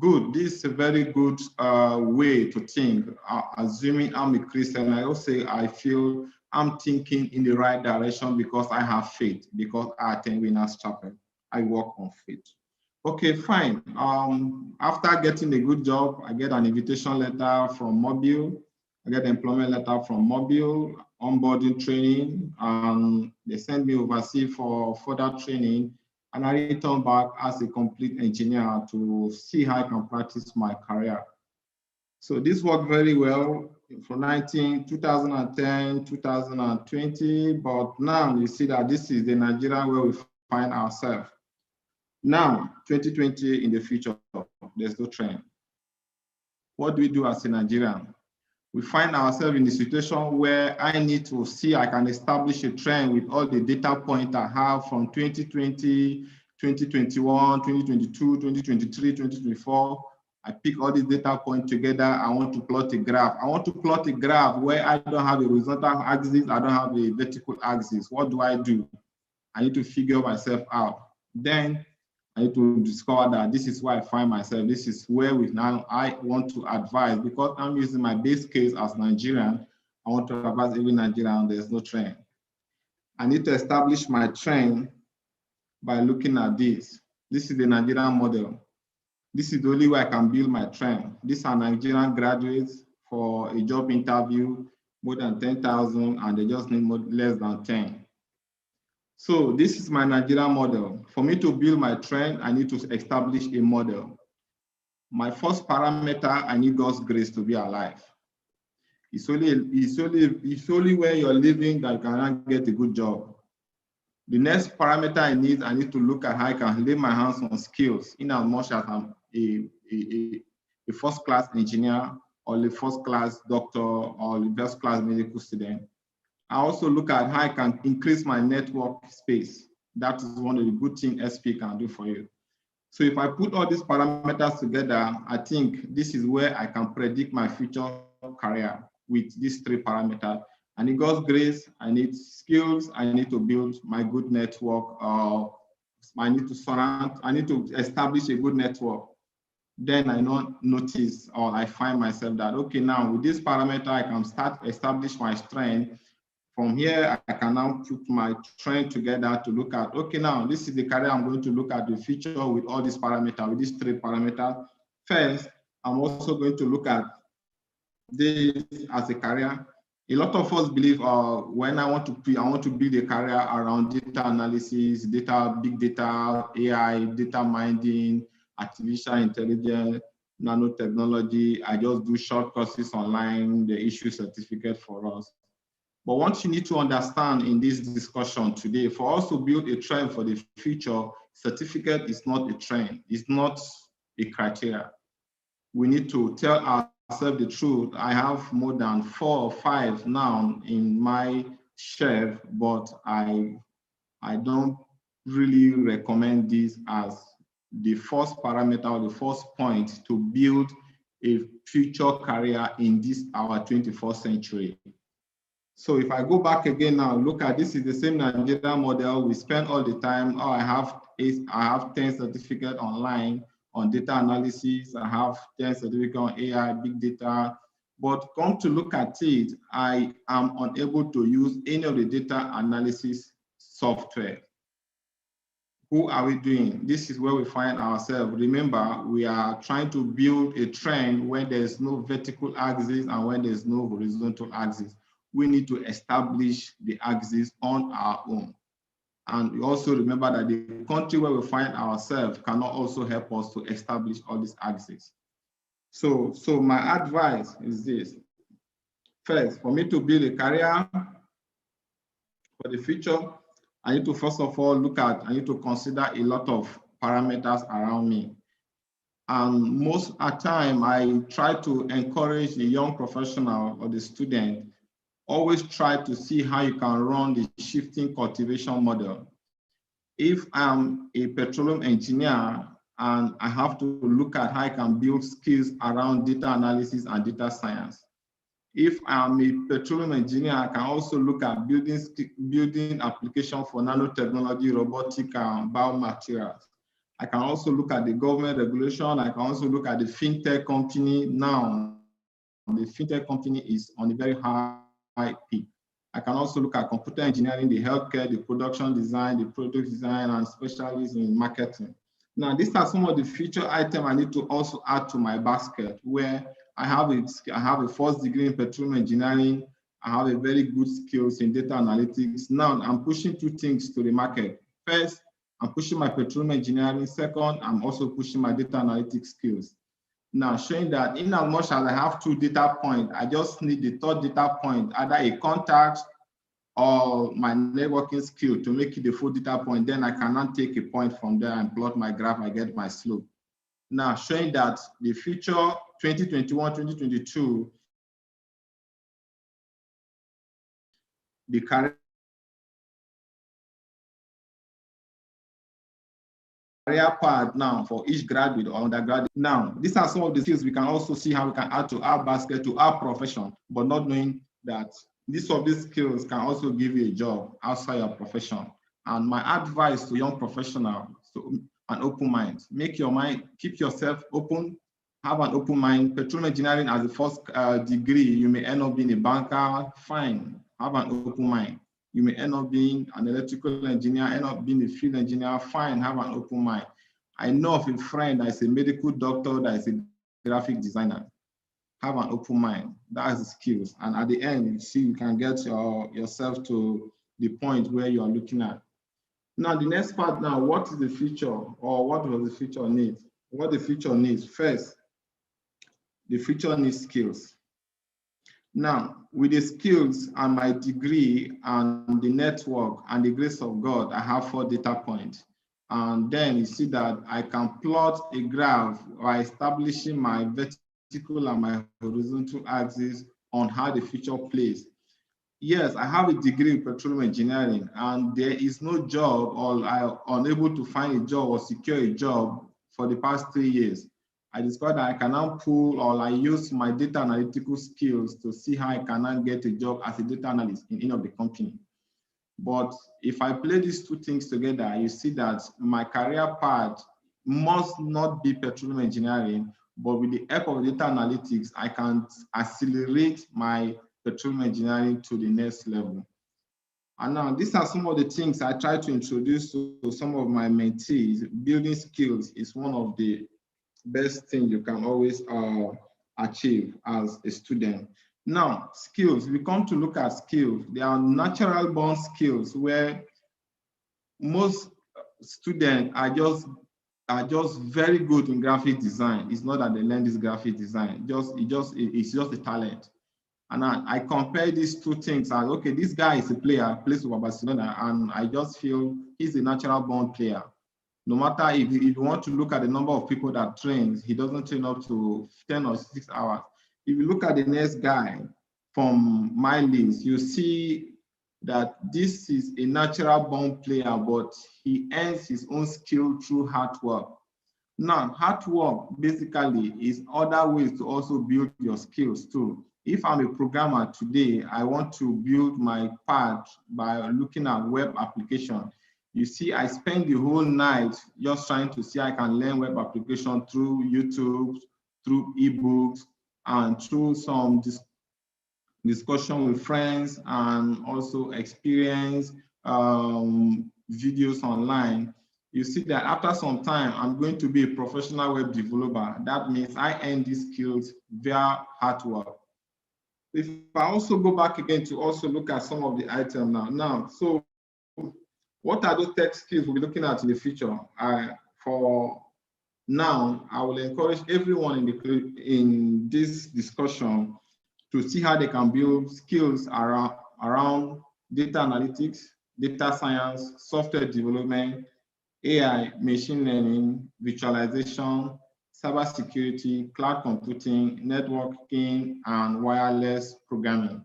Good, this is a very good way to think. Assuming I'm a Christian, I also I feel I'm thinking in the right direction because I have faith, because I attend Winners Chapel. I work on faith. Okay, fine. After getting a good job, I get an invitation letter from Mobil. I get an employment letter from Mobil, onboarding training, and they send me overseas for further training. And I return back as a complete engineer to see how I can practice my career. So this worked very well from 2010, 2020, but now you see that this is the Nigeria where we find ourselves. Now, 2020 in the future, there's no trend. What do we do as a Nigerian? We find ourselves in a situation where I need to see I can establish a trend with all the data points I have from 2020, 2021, 2022, 2023, 2024. I pick all these data points together. I want to plot a graph. I want to plot a graph where I don't have a horizontal axis. I don't have a vertical axis. What do? I need to figure myself out. Then I need to discover that this is where I find myself. This is where I want to advise, because I'm using my base case as Nigerian. I want to advise every Nigerian, there's no trend. I need to establish my trend by looking at this. This is the Nigerian model. This is the only way I can build my trend. These are Nigerian graduates for a job interview, more than 10,000, and they just need less than 10. So this is my Nigerian model. For me to build my trend, I need to establish a model. My first parameter, I need God's grace to be alive. It's only when you're living that you can get a good job. The next parameter I need to look at how I can lay my hands on skills, in as much as I'm a first-class engineer or a first-class doctor or a first-class medical student. I also look at how I can increase my network space. That is one of the good things SPE can do for you. So if I put all these parameters together, I think this is where I can predict my future career with these three parameters. I need God's grace, I need skills, I need to build my good network, I need to establish a good network. Then I notice, or I find myself that, okay, now with this parameter, I can start establish my strength. From here, I can now put my trend together to look at, okay, now this is the career I'm going to look at the future with all these parameters, with these three parameters. First, I'm also going to look at this as a career. A lot of us believe when I want to build a career around data analysis, big data, AI, data mining, artificial intelligence, nanotechnology. I just do short courses online, they issue certificate for us. But what you need to understand in this discussion today, for us to build a trend for the future, certificate is not a trend, it's not a criteria. We need to tell ourselves the truth. I have more than 4 or 5 now in my shelf, but I don't really recommend this as the first parameter or the first point to build a future career in this our 21st century. So if I go back again now, look at this is the same Nigerian model. We spend all the time, I have 10 certificates online on data analysis. I have 10 certificates on AI, big data. But come to look at it, I am unable to use any of the data analysis software. Who are we doing? This is where we find ourselves. Remember, we are trying to build a trend where there's no vertical axis and when there's no horizontal axis. We need to establish the axis on our own. And we also remember that the country where we find ourselves cannot also help us to establish all these axes. So my advice is this. First, for me to build a career for the future, I need to first of all I need to consider a lot of parameters around me. And most of the time, I try to encourage the young professional or the student, always try to see how you can run the shifting cultivation model. If I'm a petroleum engineer and I have to look at how I can build skills around data analysis and data science. If I'm a petroleum engineer, I can also look at building application for nanotechnology, robotic, and biomaterials. I can also look at the government regulation. I can also look at the fintech company. Now, the fintech company is on a very high peak. I can also look at computer engineering, the healthcare, the production design, the product design, and specialists in marketing. Now, these are some of the future items I need to also add to my basket, where I have a first degree in petroleum engineering. I have a very good skills in data analytics. Now, I'm pushing 2 things to the market. First, I'm pushing my petroleum engineering. Second, I'm also pushing my data analytics skills. Now, showing that in as much as I have 2 data points, I just need the 3rd data point, either a contact or my networking skill to make it the full data point. Then I cannot take a point from there and plot my graph, I get my slope. Now, showing that the future 2021, 2022, the career path now for each graduate or undergraduate. Now, these are some of the skills we can also see how we can add to our basket, to our profession, but not knowing that these skills can also give you a job outside your profession. And my advice to young professionals, to an open mind. Make your mind, keep yourself open, have an open mind. Petroleum engineering as a first degree, you may end up being a banker, fine, have an open mind. You may end up being an electrical engineer, end up being a field engineer, fine, have an open mind. I know of a friend that is a medical doctor, that is a graphic designer. Have an open mind. That is the skills. And at the end, you see, you can get yourself to the point where you are looking at. Now, the next part now, what is the future, or what does the future need? What the future needs? First, the future needs skills. Now, with the skills and my degree and the network and the grace of God, I have 4 data points. And then you see that I can plot a graph by establishing my vertical and my horizontal axis on how the future plays. Yes, I have a degree in petroleum engineering, and there is no job, or I'm unable to find a job or secure a job for the past 3 years. I discovered that I can now pull, or I use my data analytical skills to see how I can now get a job as a data analyst in any of the company. But if I play these 2 things together, you see that my career path must not be petroleum engineering, but with the help of data analytics, I can accelerate my petroleum engineering to the next level. And now these are some of the things I try to introduce to some of my mentees. Building skills is one of the best things you can always achieve as a student. Now, skills, we come to look at skills. They are natural born skills where most students are just very good in graphic design. It's not that they learn this graphic design, it's just a talent. And I compare these 2 things as, okay, this guy is a player, plays for Barcelona, and I just feel he's a natural born player. No matter if you want to look at the number of people that trains, he doesn't train up to 10 or 6 hours. If you look at the next guy from my list, you see that this is a natural born player, but he earns his own skill through hard work. Now, hard work basically is other ways to also build your skills too. If I'm a programmer today, I want to build my part by looking at web application. You see, I spend the whole night just trying to see I can learn web application through YouTube, through ebooks, and through some discussion with friends, and also experience videos online. You see that after some time, I'm going to be a professional web developer. That means I earn these skills via hard work. If I also go back again to also look at some of the items now. So what are those tech skills we'll be looking at in the future? For now, I will encourage everyone in this discussion to see how they can build skills around data analytics, data science, software development, AI, machine learning, visualization, cybersecurity, cloud computing, networking, and wireless programming.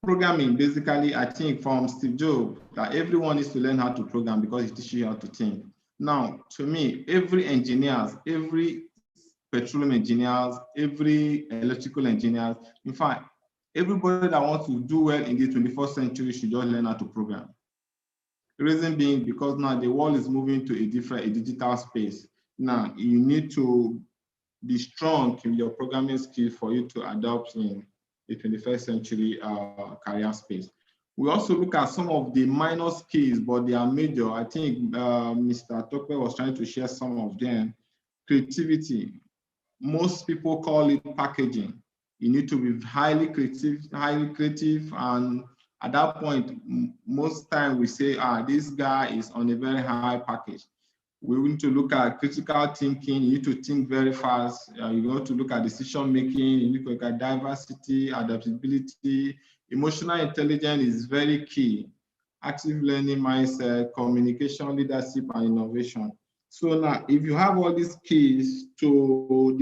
Programming, basically, I think from Steve Jobs, that everyone needs to learn how to program because it teaches you how to think. Now, to me, every engineers, every petroleum engineers, every electrical engineers, in fact, everybody that wants to do well in the 21st century should just learn how to program. The reason being because now the world is moving to a digital space. Now, you need to be strong in your programming skills for you to adopt in the 21st century career space. We also look at some of the minor skills, but they are major. I think Mr. Tokwe was trying to share some of them. Creativity. Most people call it packaging. You need to be highly creative, and at that point, most time we say, this guy is on a very high package. We need to look at critical thinking. You need to think very fast. You want to look at decision making. You need to look at diversity, adaptability. Emotional intelligence is very key. Active learning mindset, communication, leadership, and innovation. So now, if you have all these keys to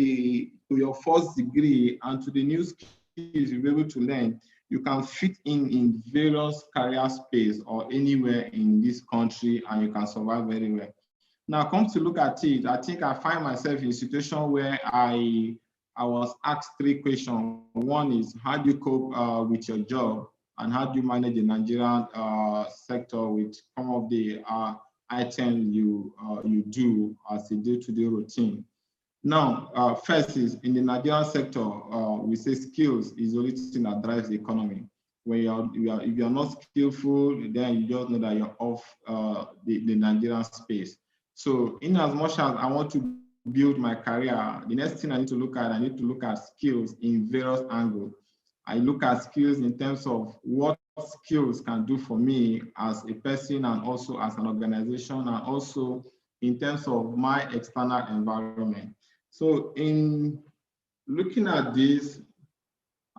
your first degree and to the new skills you'll be able to learn, you can fit in various career space or anywhere in this country, and you can survive very well. Now, come to look at it, I think I find myself in a situation where I was asked 3 questions. One is, how do you cope with your job? and how do you manage the Nigerian sector with some of the items you do as a day-to-day routine. Now, first is in the Nigerian sector, we say skills is the only thing that drives the economy. When if you're not skillful, then you just know that you're off the Nigerian space. So in as much as I want to build my career, the next thing I need to look at skills in various angles. I look at skills in terms of what skills can do for me as a person and also as an organization, and also in terms of my external environment. So in looking at this,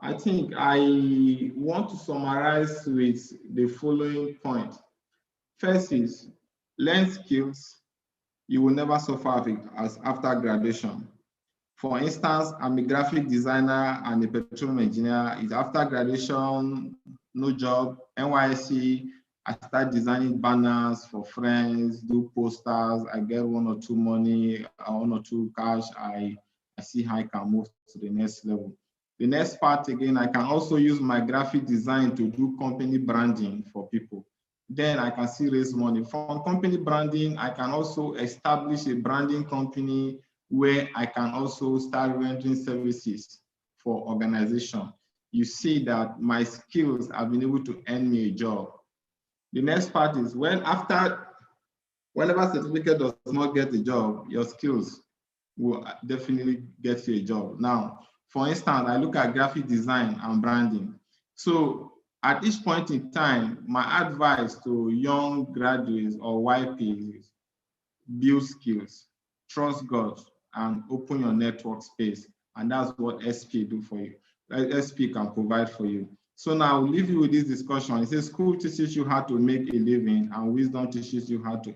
I think I want to summarize with the following point. First is learn skills you will never suffer as after graduation. For instance, I'm a graphic designer and a petroleum engineer. Is after graduation, no job, NYSC, I start designing banners for friends, do posters, I get 1 or 2 money, 1 or 2 cash, I see how I can move to the next level. The next part again, I can also use my graphic design to do company branding for people. Then I can still raise money. From company branding, I can also establish a branding company where I can also start rendering services for organization. You see that my skills have been able to earn me a job. The next part is whenever certificate does not get a job, your skills will definitely get you a job. Now, for instance, I look at graphic design and branding. So at each point in time, my advice to young graduates or YPs is build skills, trust God, and open your network space. And that's what SP do for you. SP can provide for you. So now I'll leave you with this discussion. It says school teaches you how to make a living, and wisdom teaches you how to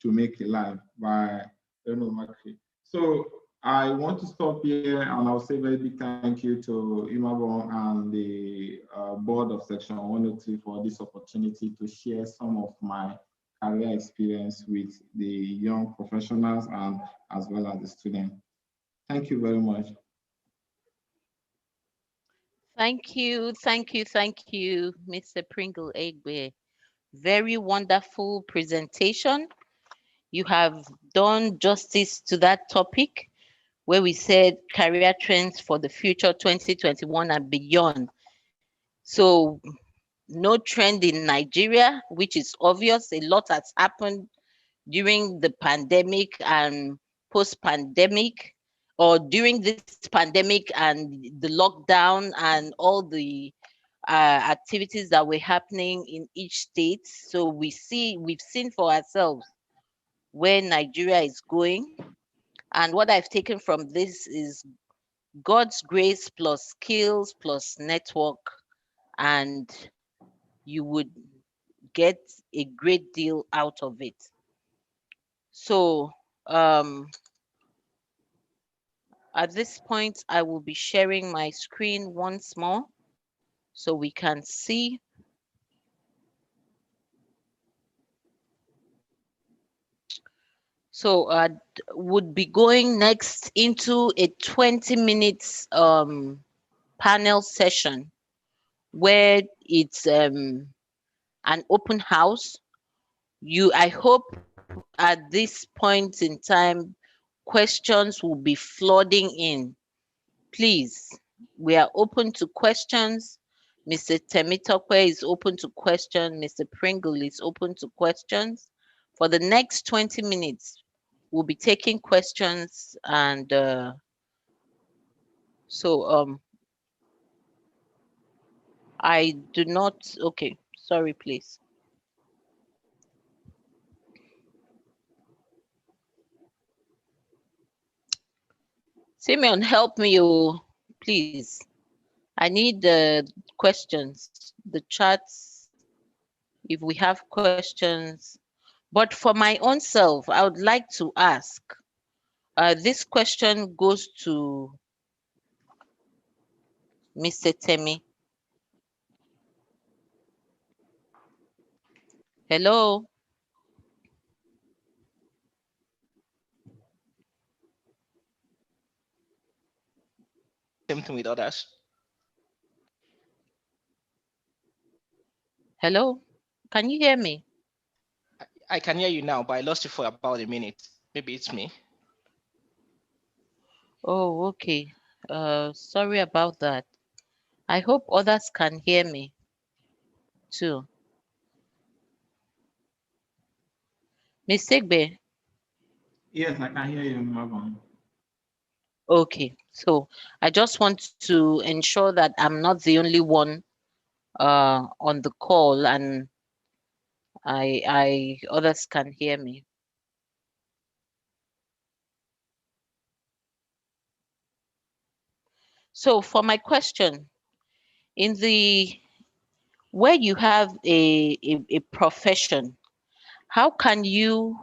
make a life by Donald McCree. So I want to stop here, and I'll say a very big thank you to Imabon and the board of Section 103 for this opportunity to share some of my career experience with the young professionals and as well as the students. Thank you very much. Thank you, Mr. Pringle Egbe. Very wonderful presentation. You have done justice to that topic where we said career trends for the future 2021 and beyond. So no trend in Nigeria, which is obvious. A lot has happened during the pandemic and post-pandemic, or during this pandemic and the lockdown and all the activities that were happening in each state. So we've seen for ourselves where Nigeria is going. And what I've taken from this is God's grace plus skills plus network, and you would get a great deal out of it. So at this point, I will be sharing my screen once more so we can see. So would be going next into a 20 minutes panel session where it's an open house. I hope at this point in time, questions will be flooding in. Please, we are open to questions. Mr. Temitokwe is open to questions. Mr. Pringle is open to questions. For the next 20 minutes, we'll be taking questions, and so I do not, okay, sorry, please. Simeon, help me, please. I need the questions, the chats, if we have questions. But for my own self, I would like to ask, this question goes to Mr. Temi. Hello. Same thing with others. Hello? Can you hear me? I can hear you now, but I lost you for about a minute. Maybe it's me. Oh, okay. Sorry about that. I hope others can hear me too. Miss Sigbe, Yes, I can hear you, Mabon. okay. So I just want to ensure that I'm not the only one on the call and I others can hear me. So for my question, in the where you have a profession, how can you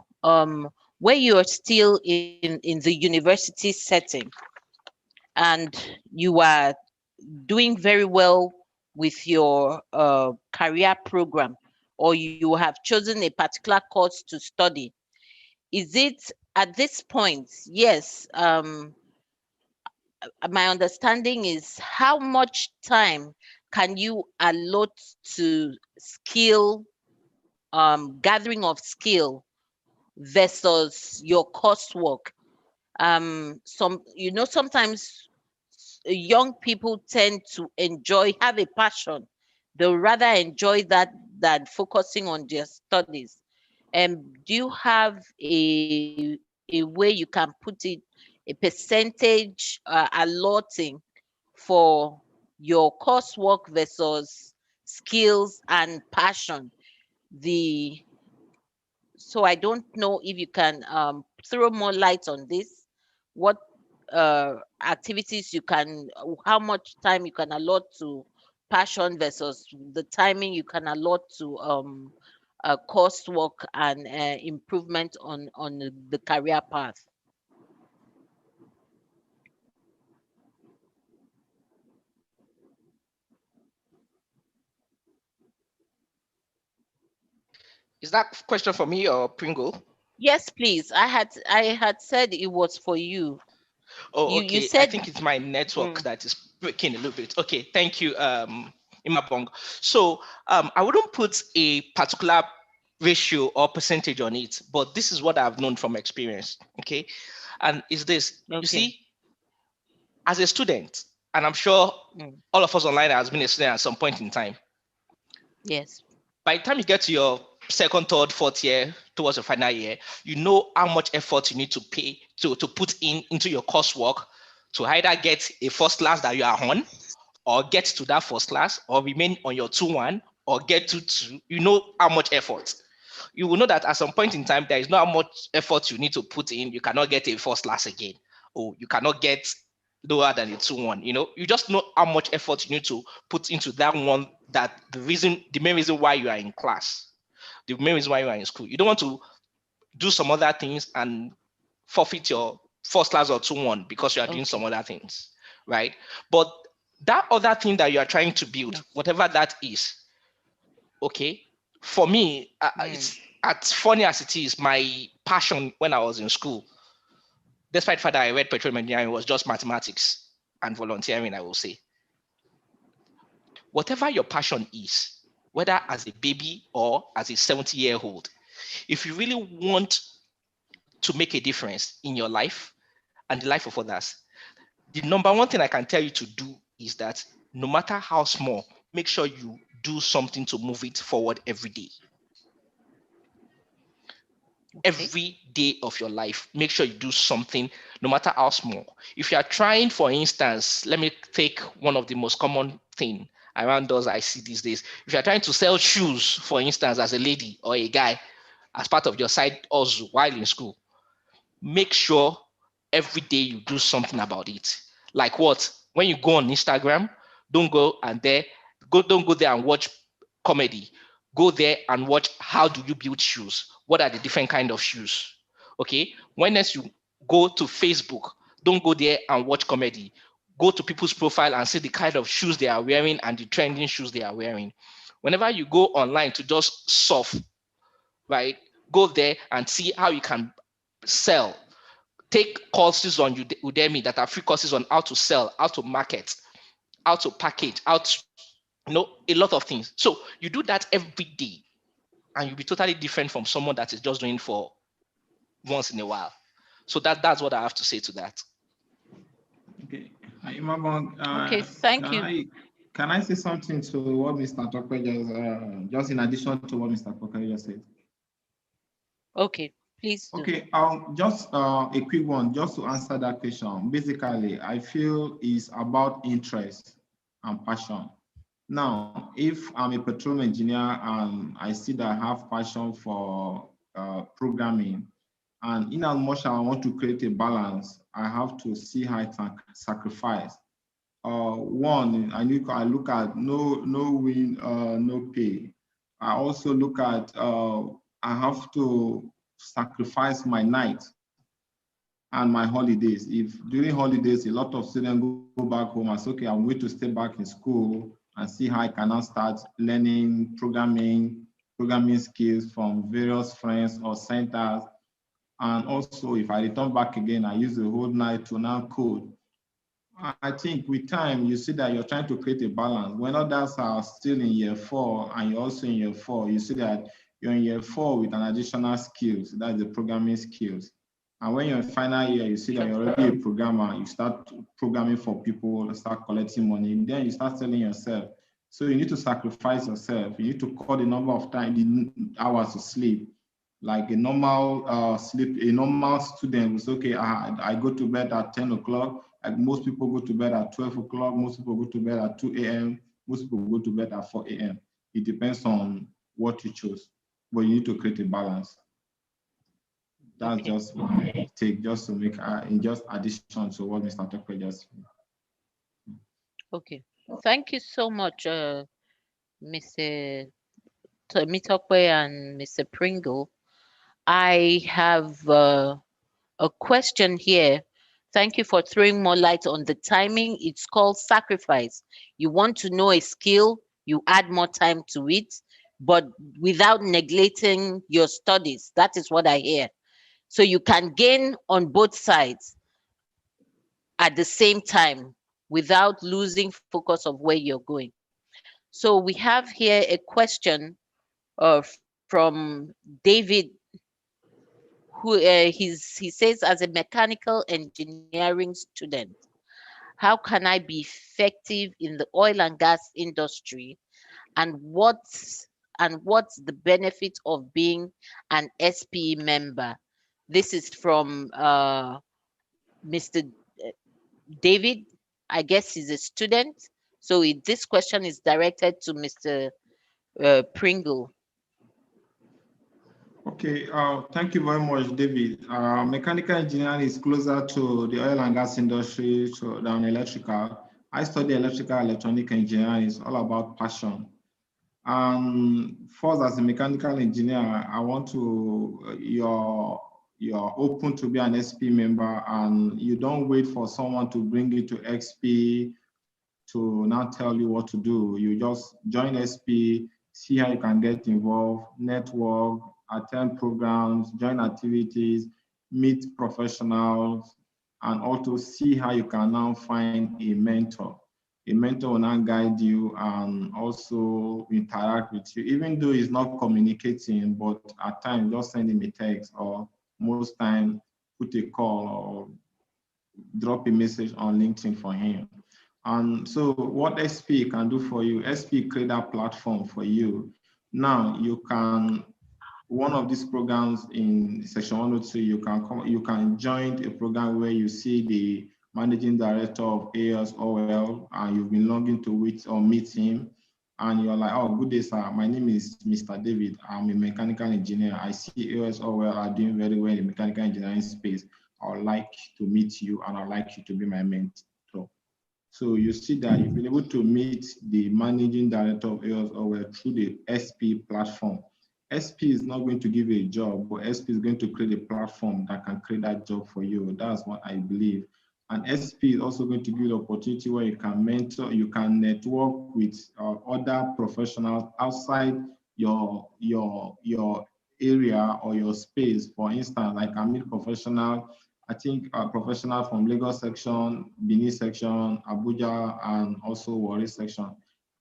where you are still in the university setting and you are doing very well with your career program, or you have chosen a particular course to study, is it at this point? Yes, my understanding is how much time can you allot to skill, gathering of skill versus your coursework. Some, sometimes young people tend to have a passion. They'll rather enjoy that than focusing on their studies. Do you have a way you can put it, a percentage allotting for your coursework versus skills and passion? The So I don't know if you can throw more light on this. What activities you can, how much time you can allot to passion versus the timing you can allot to coursework and improvement on the career path. Is that question for me or Pringle? Yes, please. I had said it was for you. Oh, You okay. I said. think it's my network Mm, that is breaking a little bit. Okay, thank you, Imabong. So I wouldn't put a particular ratio or percentage on it, but this is what I've known from experience. Okay, and is this, you okay. see, as a student, and I'm sure Mm, all of us online has been a student at some point in time. yes. By the time you get to your second, third, fourth year, towards the final year, you know how much effort you need to pay to put into your coursework to either get a first class that you are on, or get to that first class, or remain on your 2-1, or get to 2. You know how much effort. You will know that at some point in time, there is not how much effort you need to put in. You cannot get a first class again, or you cannot get lower than a 2-1. You just know how much effort you need to put into that one. That the main reason why you are in class, the main reason why you are in school. You don't want to do some other things and forfeit your first class or 2-1 because you are doing some Okay. other things, right? But that other thing that you are trying to build, Yeah. whatever that is, okay, for me, Mm, it's as funny as it is, my passion when I was in school, despite the fact that I read petroleum engineering, was just mathematics and volunteering, I will say. Whatever your passion is, whether as a baby or as a 70-year-old, if you really want to make a difference in your life and the life of others, the number one thing I can tell you to do is that no matter how small, make sure you do something to move it forward every day. okay. Every day of your life, make sure you do something, no matter how small. If you are trying, for instance, let me take one of the most common thing around us I see these days. If you are trying to sell shoes, for instance, as a lady or a guy, as part of your side hustle while in school, make sure every day you do something about it. Like what? When you go on Instagram, don't go and there, don't go there and watch comedy. Go there and watch how do you build shoes? What are the different kind of shoes? Okay. When next you go to Facebook, don't go there and watch comedy. Go to people's profile and see the kind of shoes they are wearing and the trending shoes they are wearing. Whenever you go online to just surf, right? Go there and see how you can sell. Take courses on Udemy that are free courses on how to sell, how to market, how to package, a lot of things. So you do that every day, and you'll be totally different from someone that is just doing for once in a while. So that's what I have to say to that. Okay, Imabong, Okay, thank you. can I say something to what Mr. Tokwe just in addition to what Mr. Tokwe just said? Okay, please do. Okay, just a quick one, just to answer that question. Basically, I feel it's about interest and passion. Now, if I'm a petroleum engineer and I see that I have passion for programming, and in as much as I want to create a balance, I have to see how I can sacrifice. One, I look at no win, no pay. I also look at I have to sacrifice my night and my holidays. If during holidays, a lot of students go back home and say, okay, I'm going to stay back in school and see how I can now start learning programming skills from various friends or centers. And also, if I return back again, I use the whole night to now code. I think with time, you see that you're trying to create a balance. When others are still in year 4 and you're also in year 4, you see that you're in year 4 with an additional skills, that's the programming skills. And when you're in final year, you see that you're already a programmer, you start programming for people, start collecting money, then you start selling yourself. So you need to sacrifice yourself. You need to cut the number of time, the hours to sleep. Like a normal a normal student was okay, I go to bed at 10 o'clock. Like most people go to bed at 12 o'clock, most people go to bed at 2 a.m., most people go to bed at 4 a.m. It depends on what you choose, but you need to create a balance. That's Okay. just my take, just to make in just addition to what Mr. Tokwe just. Okay. Thank you so much, Mr. Mitokwe and Mr. Pringle. I have a question here. Thank you for throwing more light on the timing. It's called sacrifice. You want to know a skill, you add more time to it, but without neglecting your studies. That is what I hear. So you can gain on both sides at the same time without losing focus of where you're going. So we have here a question from David, who he says, as a mechanical engineering student, how can I be effective in the oil and gas industry, and what's the benefit of being an SPE member? This is from Mr. David. I guess he's a student. So this question is directed to Mr. Pringle. Okay, thank you very much, David. Mechanical engineering is closer to the oil and gas industry than electrical. I study electrical electronic engineering. It's all about passion. First, as a mechanical engineer, I want to, you're open to be an SP member, and you don't wait for someone to bring you to XP to now tell you what to do. You just join SP, see how you can get involved, network, attend programs, join activities, meet professionals, and also see how you can now find a mentor. A mentor will now guide you and also interact with you, even though he's not communicating, but at times just send him a text, or most times put a call or drop a message on LinkedIn for him. And so what SP can do for you, SP create that platform for you. Now you can, one of these programs in section 103, you can join a program where you see the managing director of ASOL, and you've been longing to meet him, and you're like, oh, good day, sir. My name is Mr. David. I'm a mechanical engineer. I see ASOL are doing very well in the mechanical engineering space. I would like to meet you, and I'd like you to be my mentor. So you see that you've been able to meet the managing director of ASOL through the SP platform. SP is not going to give you a job, but SP is going to create a platform that can create that job for you. That's what I believe. And SP is also going to give you the opportunity where you can mentor, you can network with other professionals outside your area or your space. For instance, like I meet professional, I think a professional from Lagos section, Benin section, Abuja, and also Warri section.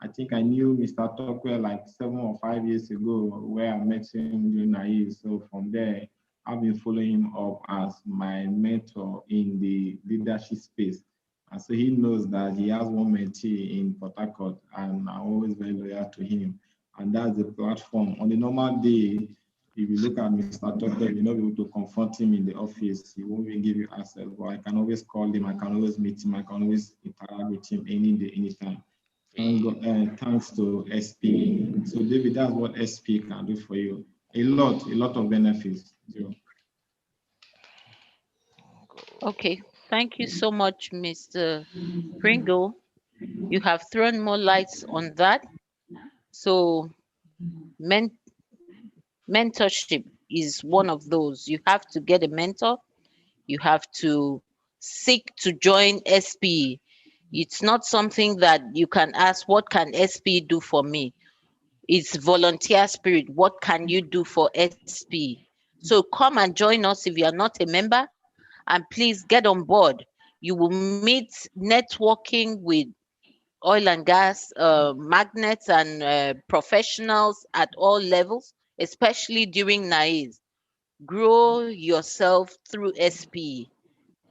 I think I knew Mr. Tokwe like 7 or 5 years ago, where I met him during naive. So from there, I've been following him up as my mentor in the leadership space. And so he knows that he has one mentee in Port Harcourt, and I'm always very loyal to him. And that's the platform. On the normal day, if you look at Mr. Tokwe, you'll not be able to confront him in the office. He won't even give you access, but I can always call him, I can always meet him, I can always interact with him any day, anytime. Thanks to SPE. So David, that's what SPE can do for you. A lot of benefits. Okay, thank you so much, Mr. Pringle. You have thrown more lights on that. So mentorship is one of those. You have to get a mentor. You have to seek to join SPE. It's not something that you can ask, what can SPE do for me? It's volunteer spirit. What can you do for SPE? So come and join us if you are not a member, and please get on board. You will meet networking with oil and gas magnates and professionals at all levels, especially during NAIS. Grow yourself through SPE.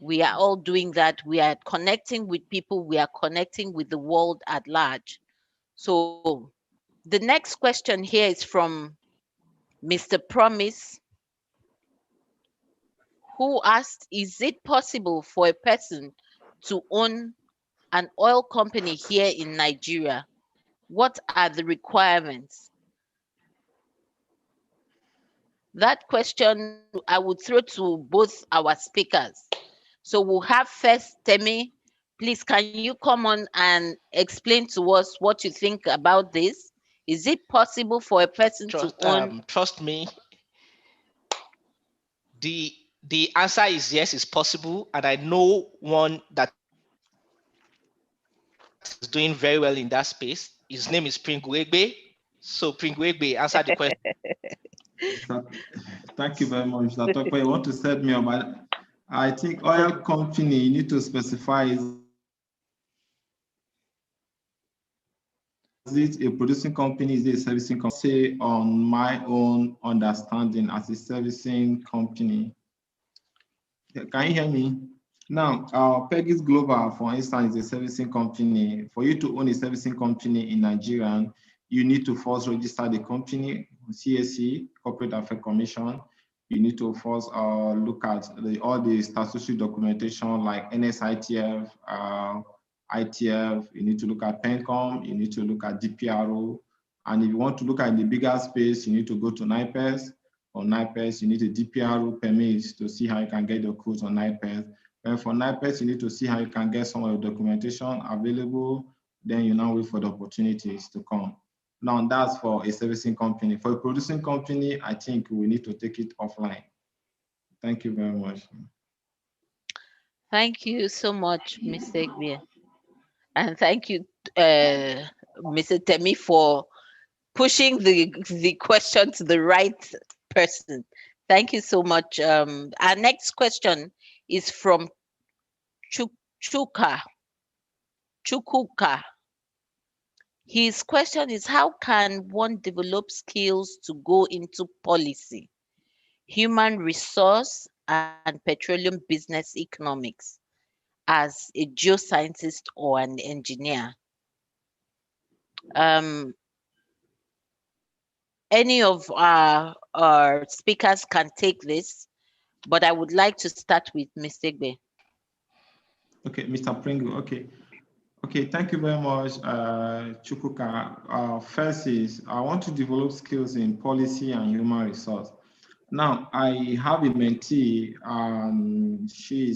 We are all doing that. We are connecting with people. We are connecting with the world at large. So the next question here is from Mr. Promise, who asked, is it possible for a person to own an oil company here in Nigeria? What are the requirements? That question I would throw to both our speakers. So we'll have first Temi. Please, can you come on and explain to us what you think about this? Is it possible for a person to own? Trust me, the answer is yes, it's possible, and I know one that is doing very well in that space. His name is Pringuegbe. So Pringuegbe, answer the question. Thank you very much, Mr. Tokwe. You want to set me up? I think oil company, you need to specify, is it a producing company? Is it a servicing company? Say on my own understanding as a servicing company. Can you hear me? Now, Peggy's Global, for instance, is a servicing company. For you to own a servicing company in Nigeria, you need to first register the company, CSE, Corporate Affairs Commission. You need to first look at all the statutory documentation like NSITF, ITF. You need to look at PENCOM. You need to look at DPRO. And if you want to look at the bigger space, you need to go to NIPES. On NIPES, you need a DPRO permit to see how you can get the codes on NIPES. And for NIPES, you need to see how you can get some of the documentation available. Then you now wait for the opportunities to come. Now that's for a servicing company. For a producing company, I think we need to take it offline. Thank you very much. Thank you so much, Mr. Egbe. And thank you, Mr. Temi, for pushing the question to the right person. Thank you so much. Our next question is from Chukuka. His question is, how can one develop skills to go into policy, human resource, and petroleum business economics as a geoscientist or an engineer? Any of our speakers can take this, but I would like to start with Mr. Egbe. Okay, Mr. Pringle, okay. Okay, thank you very much, Chukuka. First is, I want to develop skills in policy and human resource. Now, I have a mentee, she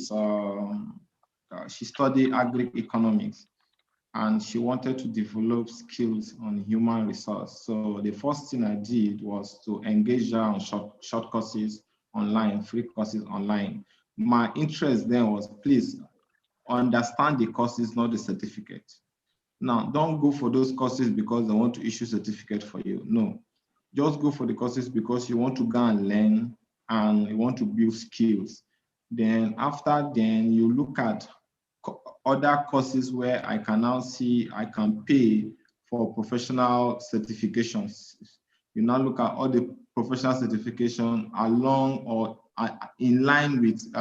studied agri-economics, and she wanted to develop skills on human resource. So the first thing I did was to engage her on short courses online, free courses online. My interest then was, please understand the courses, not the certificate. Now, don't go for those courses because they want to issue certificate for you. No, just go for the courses because you want to go and learn and you want to build skills. Then after then, you look at other courses where I can now see I can pay for professional certifications. You now look at all the professional certification along or in line with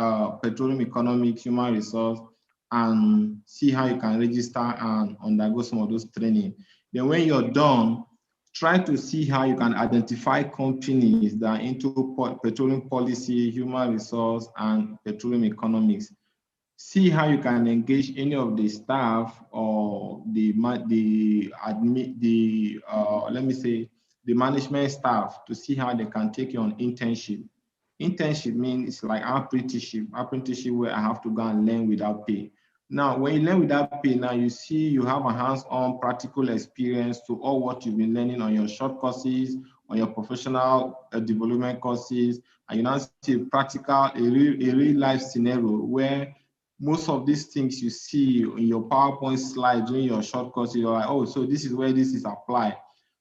petroleum economics, human resource, and see how you can register and undergo some of those training. Then when you're done, try to see how you can identify companies that are into petroleum policy, human resource, and petroleum economics. See how you can engage any of the staff or the let me say the management staff to see how they can take you on internship. Internship means it's like apprenticeship where I have to go and learn without pay. Now, when you learn without pay, now you see you have a hands-on practical experience to all what you've been learning on your short courses, on your professional development courses, and you now see a practical, a real life scenario where most of these things you see in your PowerPoint slide during your short course, you're like, oh, so this is where this is applied.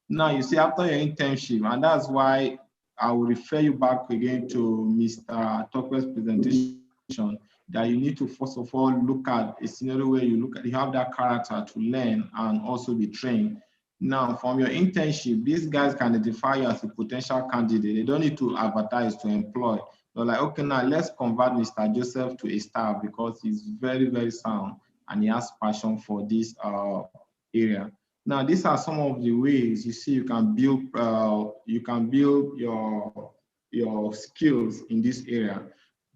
Now you see after your internship, and that's why I will refer you back again to Mr. Tokwe's presentation, that you need to first of all look at a scenario where you have that character to learn and also be trained. Now, from your internship, these guys can identify you as a potential candidate. They don't need to advertise to employ. They're like, okay, now let's convert Mr. Joseph to a staff because he's very, very sound and he has passion for this area. Now, these are some of the ways you see you can build your skills in this area.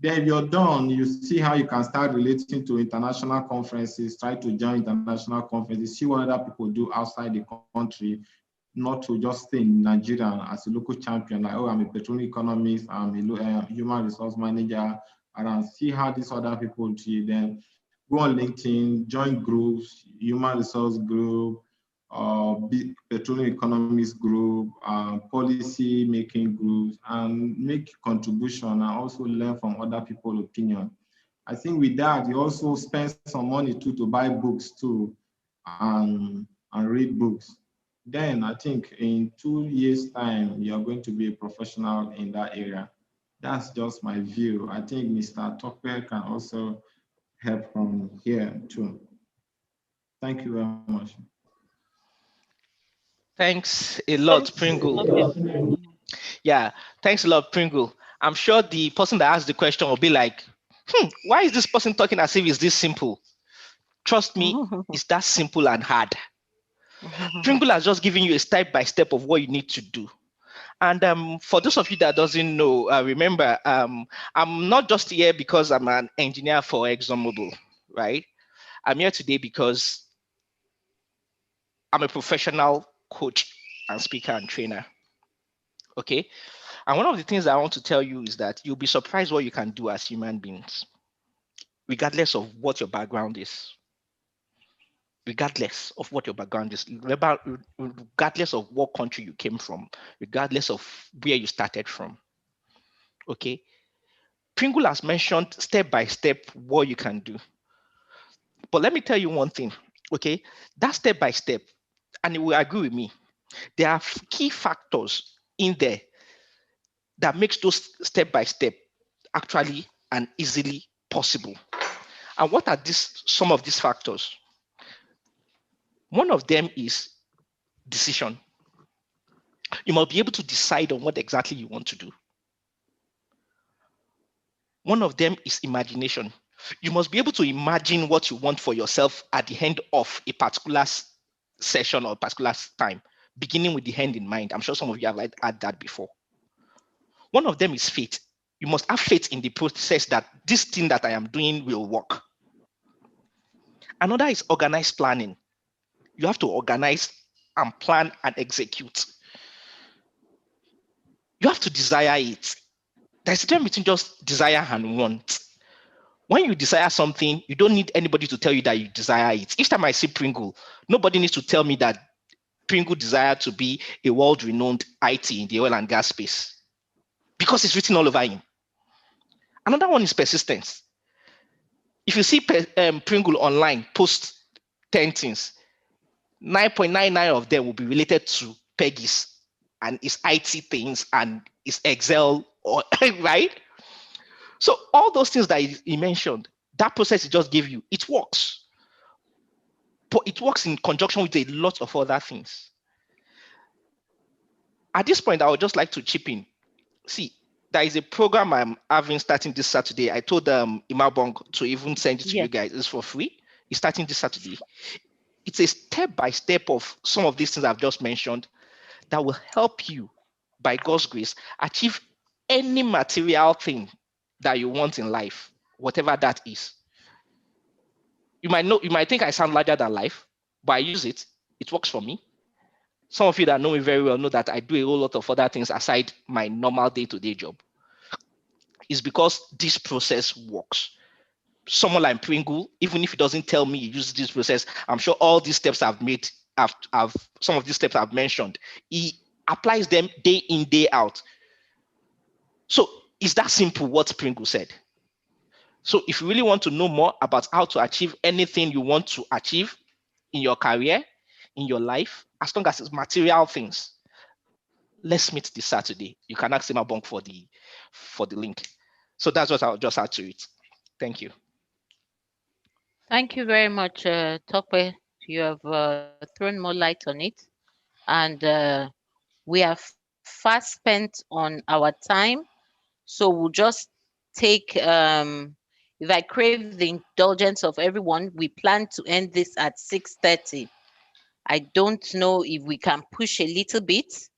Then if you're done, you see how you can start relating to international conferences, try to join international conferences, see what other people do outside the country, not to just stay in Nigeria as a local champion, like, oh, I'm a petroleum economist, I'm a human resource manager, and see how these other people do. Then go on LinkedIn, join groups, human resource group, petroleum economics group, policy making groups, and make contribution and also learn from other people's opinion. I think with that, you also spend some money too to buy books too and read books. Then I think in 2 years' time, you're going to be a professional in that area. That's just my view. I think Mr. Tokwe can also help from here too. Thank you very much. Thanks a lot, Pringle. Yeah, thanks a lot, Pringle. I'm sure the person that asked the question will be like, why is this person talking as if it's this simple? Trust me, it's that simple and hard. Pringle has just given you a step-by-step of what you need to do. And for those of you that doesn't know, remember, I'm not just here because I'm an engineer for ExxonMobil, right? I'm here today because I'm a professional coach and speaker and trainer, okay? And one of the things I want to tell you is that you'll be surprised what you can do as human beings, regardless of what your background is. Regardless of what your background is, regardless of what country you came from, regardless of where you started from, okay? Pringle has mentioned step by step what you can do. But let me tell you one thing, okay? That step by step, and you will agree with me, there are key factors in there that makes those step by step actually and easily possible. And what are some of these factors? One of them is decision. You must be able to decide on what exactly you want to do. One of them is imagination. You must be able to imagine what you want for yourself at the end of a particular session or a particular time, beginning with the end in mind. I'm sure some of you have had that before. One of them is faith. You must have faith in the process that this thing that I am doing will work. Another is organized planning. You have to organize and plan and execute. You have to desire it. There's a difference between just desire and want. When you desire something, you don't need anybody to tell you that you desire it. Each time I see Pringle, nobody needs to tell me that Pringle desired to be a world-renowned IT in the oil and gas space, because it's written all over him. Another one is persistence. If you see Pringle online post 10 things, 9.99 of them will be related to Peggy's and his IT things and his Excel, or right? So all those things that he mentioned, that process he just gave you, it works. but it works in conjunction with a lot of other things. At this point, I would just like to chip in. See, there is a program I'm having starting this Saturday. I told Imabong to even send it to you guys. It's for free. It's starting this Saturday. It's a step-by-step of some of these things I've just mentioned that will help you, by God's grace, achieve any material thing that you want in life, whatever that is. You might think I sound larger than life, but I use it. It works for me. Some of you that know me very well know that I do a whole lot of other things aside my normal day-to-day job. It's because this process works. Someone like Pringle, even if he doesn't tell me he uses this process, I'm sure all these steps I've made, some of these steps I've mentioned, he applies them day in, day out. So it's that simple what Pringle said. So if you really want to know more about how to achieve anything you want to achieve in your career, in your life, as long as it's material things, let's meet this Saturday. You can ask Imabong for the link. So that's what I'll just add to it. Thank you. Thank you very much, Tope. You have thrown more light on it. And we are fast spent on our time. So we'll just take, if I crave the indulgence of everyone, we plan to end this at 6:30. I don't know if we can push a little bit.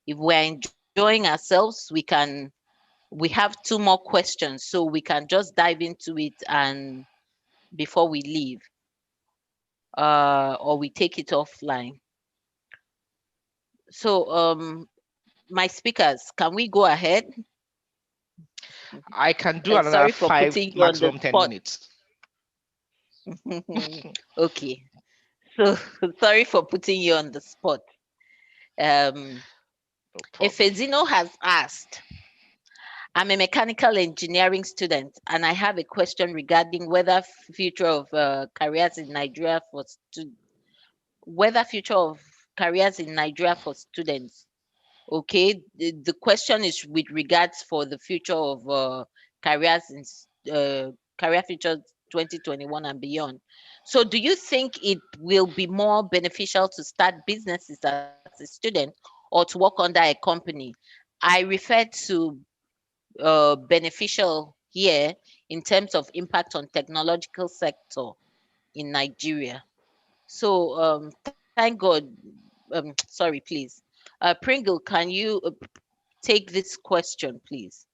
If we're enjoying ourselves, we have 2 more questions, so we can just dive into it and before we leave, or we take it offline. So, my speakers, can we go ahead? I can do another Sorry for 5, putting you on the maximum 10 spot. minutes. Okay. So sorry for putting you on the spot. Efezino has asked, I'm a mechanical engineering student and I have a question regarding whether future of careers in Nigeria for students. Okay, the question is with regards for the future of careers in career future 2021 and beyond. So do you think it will be more beneficial to start businesses as a student or to work under a company? I refer to beneficial here in terms of impact on technological sector in Nigeria. So thank God. Sorry, please. Pringle, can you take this question, please?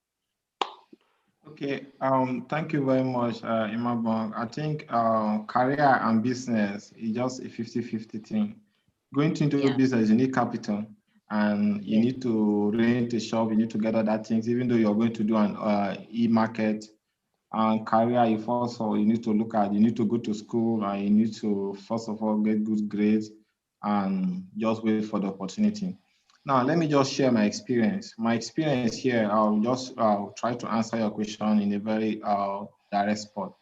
Okay, thank you very much, Imabong. I think career and business is just a 50-50 thing. Going into business, you need capital and you need to rent a shop, you need to get other things, even though you're going to do an e-market. And career, you first of all, you need to look at, you need to go to school and you need to, first of all, get good grades and just wait for the opportunity. Now, let me just share my experience. My experience here, I'll just try to answer your question in a very direct spot.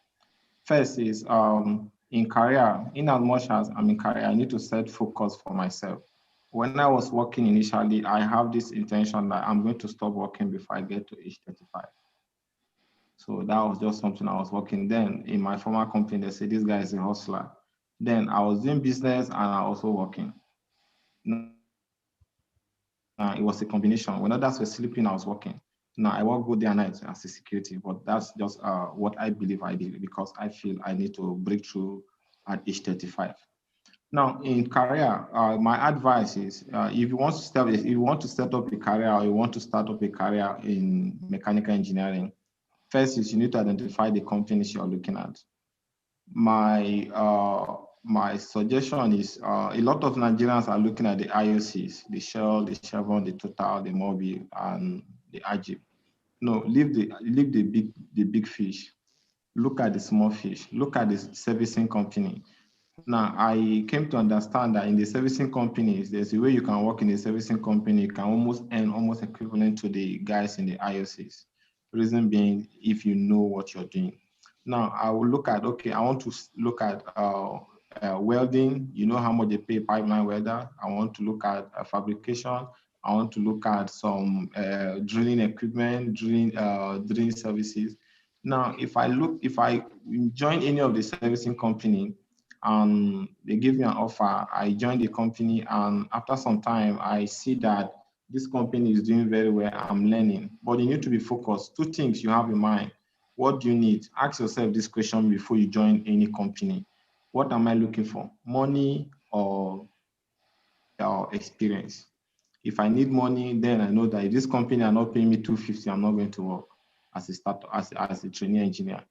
First is in career, in as much as I'm in career, I need to set focus for myself. When I was working initially, I have this intention that I'm going to stop working before I get to age 35. So that was just something I was working. Then in my former company, they said, this guy is a hustler. Then I was doing business and I also working. It was a combination. When others were sleeping, I was working. Now I work good day and night as a security, but that's just what I believe I did because I feel I need to break through at age 35. Now in career, my advice is if you want to set up a career or you want to start up a career in mechanical engineering, first is you need to identify the companies you're looking at. My suggestion is a lot of Nigerians are looking at the IOCs, the Shell, the Chevron, the Total, the Mobil, and the Ajib. No, leave the big fish. Look at the small fish. Look at the servicing company. Now, I came to understand that in the servicing companies, there's a way you can work in the servicing company, you can almost earn almost equivalent to the guys in the IOCs. Reason being, if you know what you're doing. Now, I will look at, okay, I want to look at welding, you know how much they pay pipeline welder. I want to look at fabrication. I want to look at some drilling equipment, drilling services. Now, if I join any of the servicing company, and they give me an offer. I joined the company, and after some time, I see that this company is doing very well. I'm learning, but you need to be focused. Two things you have in mind. What do you need? Ask yourself this question before you join any company. What am I looking for? Money or experience? If I need money, then I know that if this company are not paying me 250, I'm not going to work as a as a trainee engineer.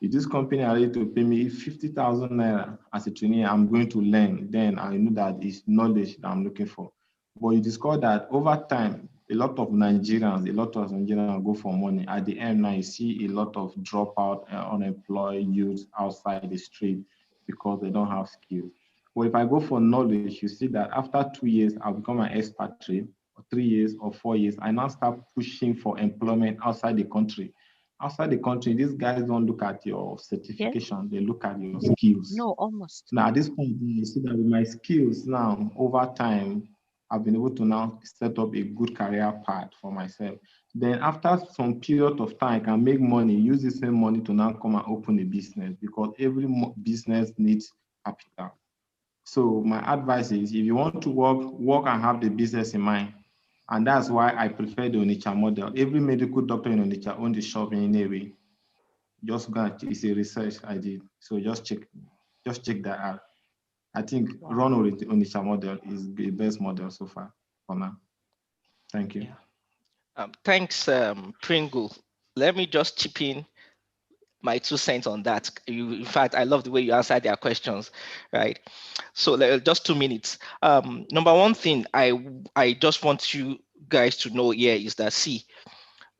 If this company are ready to pay me 50,000 naira as a trainee, I'm going to learn. Then I know that it's knowledge that I'm looking for. But you discover that over time, a lot of Nigerians go for money. At the end, now you see a lot of dropout, unemployed youth outside the street because they don't have skills. But if I go for knowledge, you see that after 2 years, I'll become an expatriate, or 3 years or 4 years. I now start pushing for employment outside the country. Outside the country, these guys don't look at your Yes. certification, they look at your skills. No, almost. Now, at this point, you see that with my skills now, over time, I've been able to now set up a good career path for myself. Then after some period of time, I can make money, use the same money to now come and open a business, because every business needs capital. So my advice is, if you want to work and have the business in mind. And that's why I prefer the Onitsha model. Every medical doctor in Onitsha owns the shop in a way. Just go and, it's a research I did. So just check that out. I think run Onitsha model is the best model so far for now. Thank you. Yeah. Thanks, Pringle. Let me just chip in my 2 cents on that. In fact, I love the way you answered their questions, right? So just 2 minutes. Number one thing I just want you guys to know here is that, see,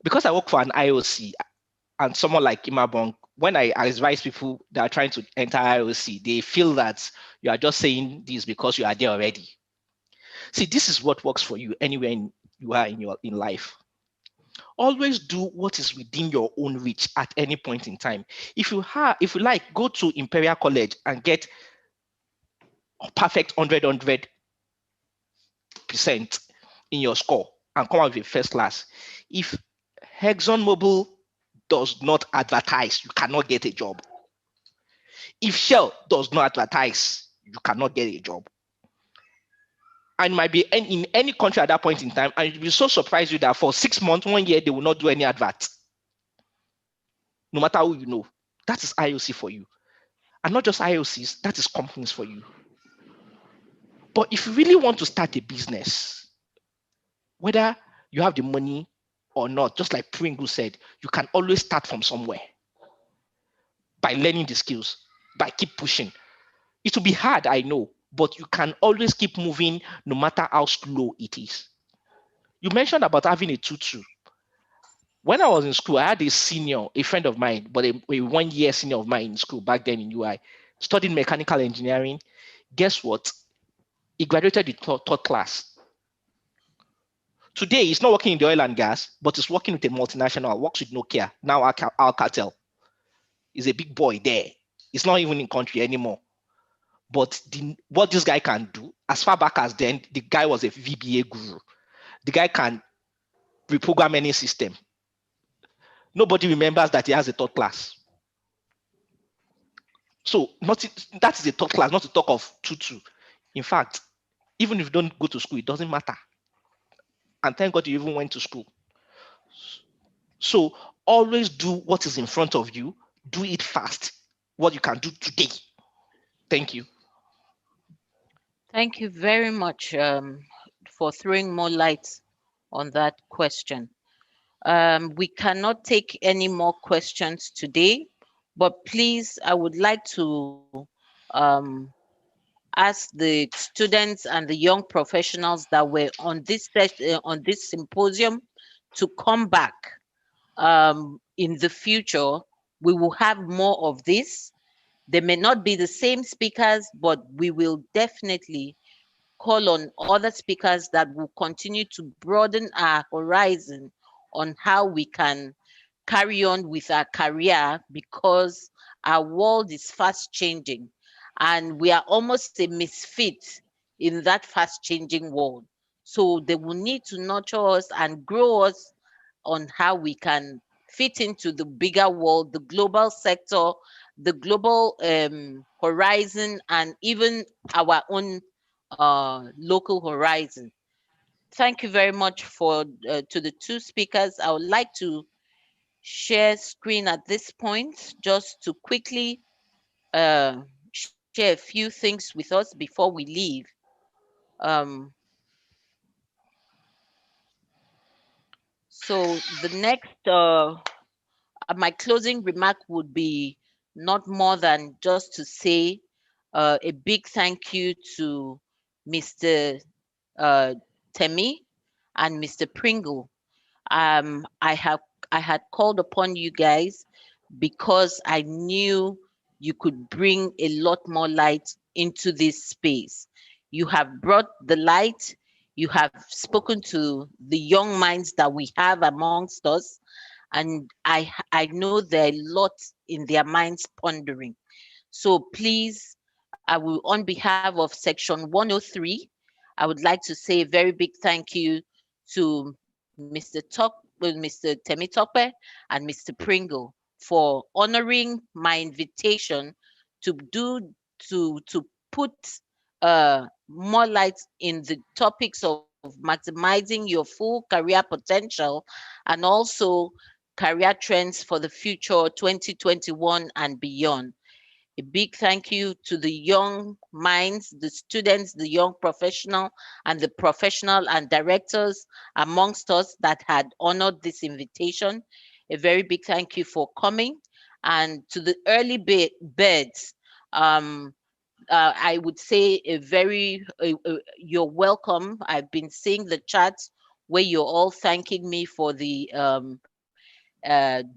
because I work for an IOC and someone like Imabong, when I advise people that are trying to enter IOC, they feel that you are just saying this because you are there already. See, this is what works for you anywhere you are in life. Always do what is within your own reach at any point in time. If you like, go to Imperial College and get a perfect 100% in your score and come out with first class. If ExxonMobil does not advertise, you cannot get a job. If Shell does not advertise, you cannot get a job. And might be in any country at that point in time, and it will be so surprise you that for 6 months, 1 year, they will not do any advert. No matter who you know, that is IOC for you. And not just IOCs, that is companies for you. But if you really want to start a business, whether you have the money or not, just like Pringle said, you can always start from somewhere by learning the skills, by keep pushing. It will be hard, I know, but you can always keep moving no matter how slow it is. You mentioned about having a tutu. When I was in school, I had a senior, a friend of mine, but a 1 year senior of mine in school back then in UI, studied mechanical engineering. Guess what? He graduated the third class. Today, he's not working in the oil and gas, but he's working with a multinational, works with Nokia, now Alcatel. He's a big boy there. He's not even in country anymore. But what this guy can do, as far back as then, the guy was a VBA guru. The guy can reprogram any system. Nobody remembers that he has a third class. So that is a third class, not to talk of tutu. In fact, even if you don't go to school, it doesn't matter. And thank God you even went to school. So always do what is in front of you. Do it fast. What you can do today. Thank you. Thank you very much for throwing more light on that question. We cannot take any more questions today, but please, I would like to ask the students and the young professionals that were on this symposium to come back. In the future, we will have more of this. They may not be the same speakers, but we will definitely call on other speakers that will continue to broaden our horizon on how we can carry on with our career, because our world is fast changing and we are almost a misfit in that fast changing world. So they will need to nurture us and grow us on how we can fit into the bigger world, the global sector, the global horizon, and even our own local horizon. Thank you very much for to the two speakers. I would like to share screen at this point just to quickly share a few things with us before we leave. Um, so the next, my closing remark would be not more than just to say a big thank you to Mr. Uh, Temi and Mr. Pringle. I have I had called upon you guys because I knew you could bring a lot more light into this space. You have brought the light, you have spoken to the young minds that we have amongst us, and I know there are lots in their minds pondering. So please, I will, on behalf of Section 103, I would like to say a very big thank you to Mr. Temitokpe and Mr. Pringle for honoring my invitation to do to put more light in the topics of maximizing your full career potential and also career trends for the future 2021 and beyond. A big thank you to the young minds, the students, the young professional, and the professional and directors amongst us that had honored this invitation. A very big thank you for coming. And to the early birds, I would say you're welcome. I've been seeing the chats where you're all thanking me for the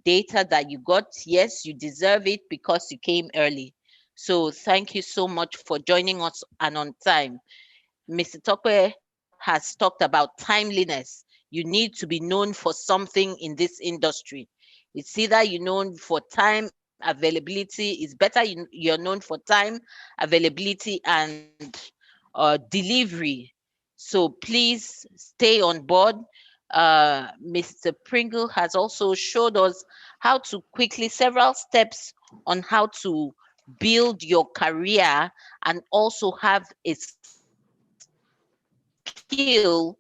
data that you got. Yes, you deserve it because you came early. So thank you so much for joining us and on time. Mr. Tokwe has talked about timeliness. You need to be known for something in this industry. It's either you're known for time availability. It's better you're known for time availability and delivery. So please stay on board. Mr. Pringle has also showed us how to quickly, several steps on how to build your career and also have a skill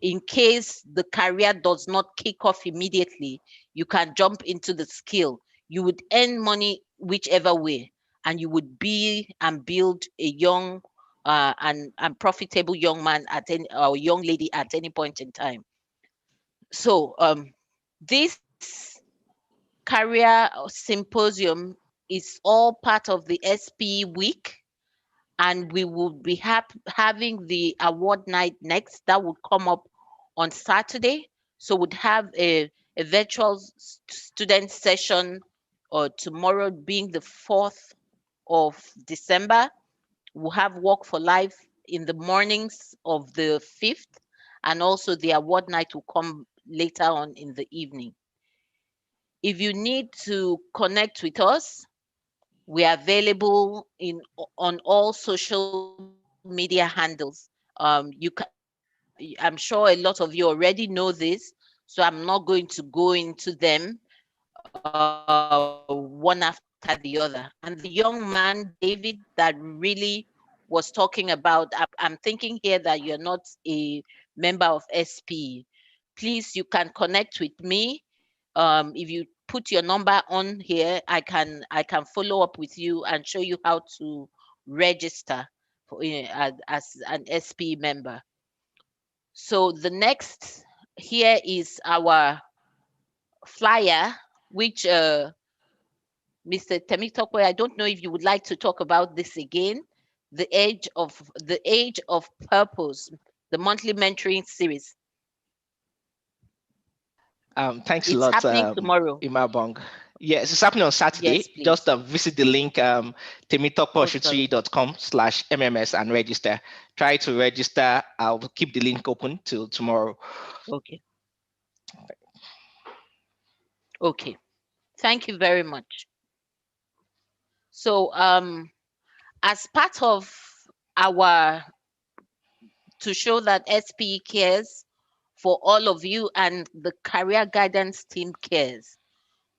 in case the career does not kick off immediately. You can jump into the skill. You would earn money whichever way, and you would be and build a young and profitable young man at any or young lady at any point in time. So this career symposium is all part of the SPE week, and we will be having the award night next. That would come up on Saturday. So we'd have a virtual student session tomorrow being the 4th of December. We'll have Walk for Life in the mornings of the 5th, and also the award night will come later on in the evening. If you need to connect with us, we are available on all social media handles. I'm sure a lot of you already know this, so I'm not going to go into them one after the other. And the young man, David, that really was talking about, I'm thinking here that you're not a member of SPE. Please, you can connect with me. If you put your number on here, I can follow up with you and show you how to register as an SPE member. So the next here is our flyer, which Mr. Temitokwe, I don't know if you would like to talk about this again. The age of purpose, the monthly mentoring series. Thanks a It's lot, happening tomorrow. Imabong. Yes, it's happening on Saturday. Yes, Just please. visit the link Oh, sorry. temitokposhitri.com/MMS and register. Try to register. I'll keep the link open till tomorrow. Okay. Okay. Thank you very much. So, as part of our to show that SPE cares for all of you and the career guidance team cares,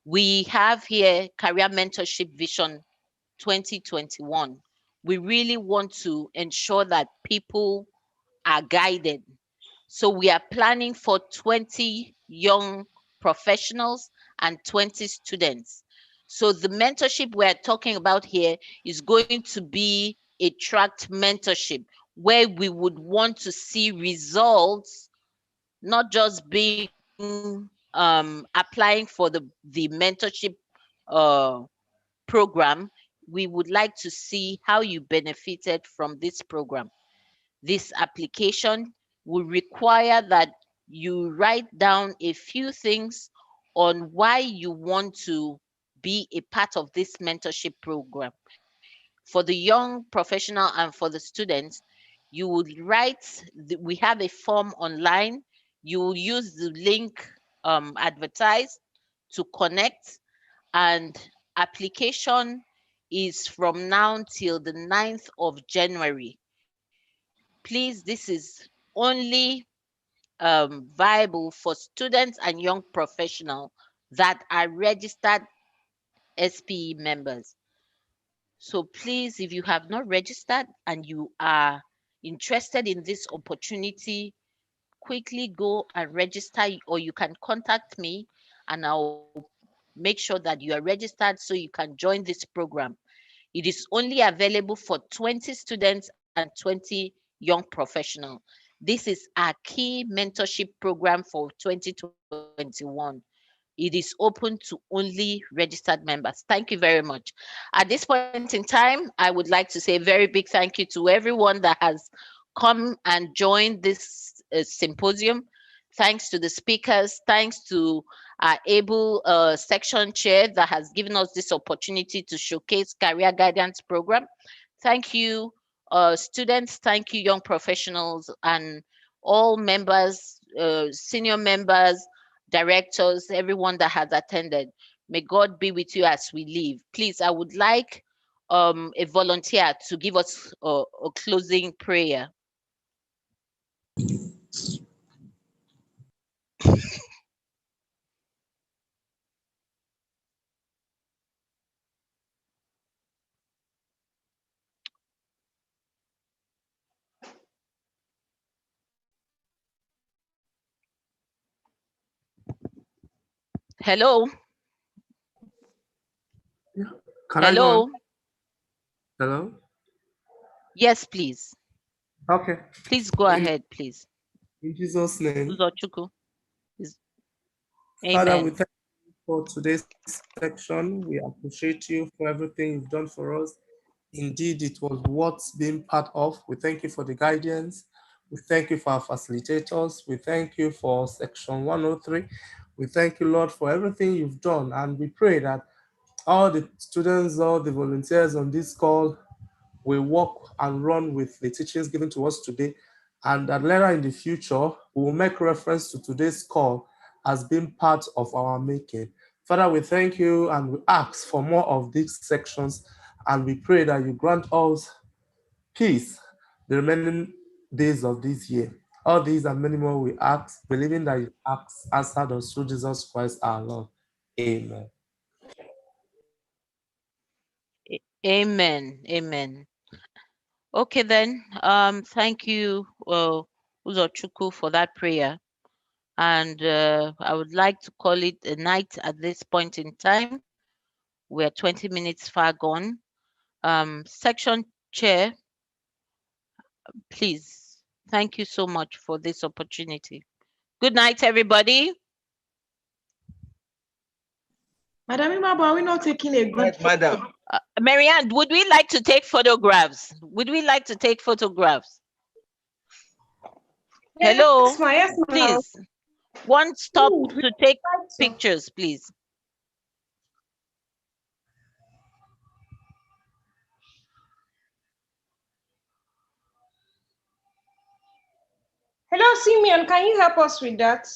We have here Career Mentorship Vision 2021. We really want to ensure that people are guided. So we are planning for 20 young professionals and 20 students. So the mentorship we're talking about here is going to be a tracked mentorship where we would want to see results, not just being applying for the mentorship uh, program. We would like to see how you benefited from this program. This application will require that you write down a few things on why you want to be a part of this mentorship program. For the young professional and for the students, you would write, we have a form online. You will use the link advertised to connect, and application is from now till the 9th of January. Please, this is only viable for students and young professionals that are registered SPE members. So please, if you have not registered and you are interested in this opportunity, quickly go and register, or you can contact me and I'll make sure that you are registered so you can join this program. It is only available for 20 students and 20 young professionals. This is our key mentorship program for 2021. It is open to only registered members. Thank you very much. At this point in time, I would like to say a very big thank you to everyone that has come and joined this symposium. Thanks to the speakers, thanks to our able section chair that has given us this opportunity to showcase career guidance program. Thank you, students. Thank you, young professionals, and all members, senior members, directors, everyone that has attended. May God be with you as we leave. Please, I would like a volunteer to give us a closing prayer. Hello? Yeah. Can I go on? Hello? Hello? Yes, please. Okay. Please go In, ahead, please. in Jesus' name, Uzochukwu. Is- Father, we Amen. thank you for today's section. We appreciate you for everything you've done for us. Indeed, it was worth being part of. We thank you for the guidance. We thank you for our facilitators. We thank you for section 103. We thank you, Lord, for everything you've done. And we pray that all the students, all the volunteers on this call we walk and run with the teachings given to us today, and that later in the future, we will make reference to today's call as being part of our making. Father, we thank you and we ask for more of these sections, and we pray that you grant us peace the remaining days of this year. All these and many more we ask, believing that you ask, answered us through Jesus Christ our Lord. Amen. Amen. Amen. Okay then. Thank you, Uzochukwu, for that prayer. And I would like to call it a night at this point in time. We're 20 minutes far gone. Section chair, please. Thank you so much for this opportunity. Good night, everybody. Madam Imabo, are we not taking a good Madam. Marianne, would we like to take photographs? Would we like to take photographs? Hello, Yes, ma'am. Yes, ma'am. please. One stop Would we to take like to? pictures, please. Hello, Simeon. Can you help us with that?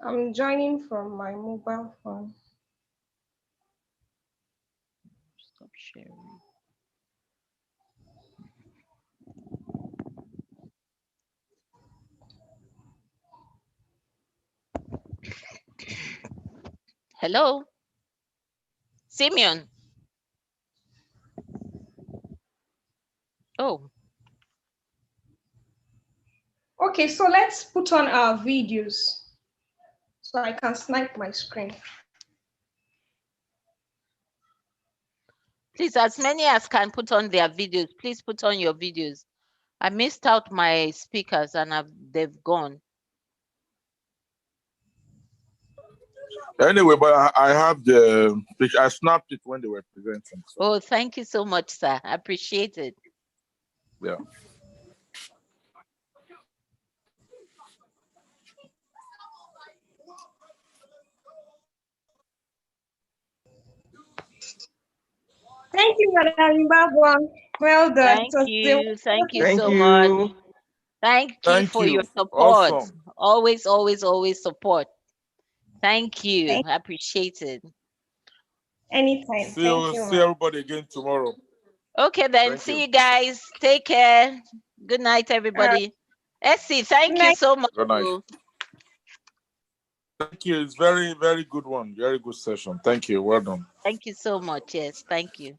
I'm joining from my mobile phone. Stop sharing. Hello? Simeon? Oh. Okay, so let's put on our videos so I can snipe my screen. Please, as many as can put on their videos, please put on your videos. I missed out my speakers and they've gone. Anyway, but I have the picture. I snapped it when they were presenting. So. Oh, thank you so much, sir. I appreciate it. Yeah. Thank you, Madam Imabong. Well done. Thank you. Thank you Thank so much. you. Thank you for your support. Awesome. Always, always, always support. Thank you. I appreciate it. Anytime. Thank you. See everybody again tomorrow. Okay, then. See you guys. Take care. Good night, everybody. Essie, thank you so much. Good night. Thank you. It's very, very good one. Very good session. Thank you. Well done. Thank you so much. Yes, thank you.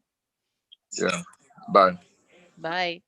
Yeah. Bye. Bye.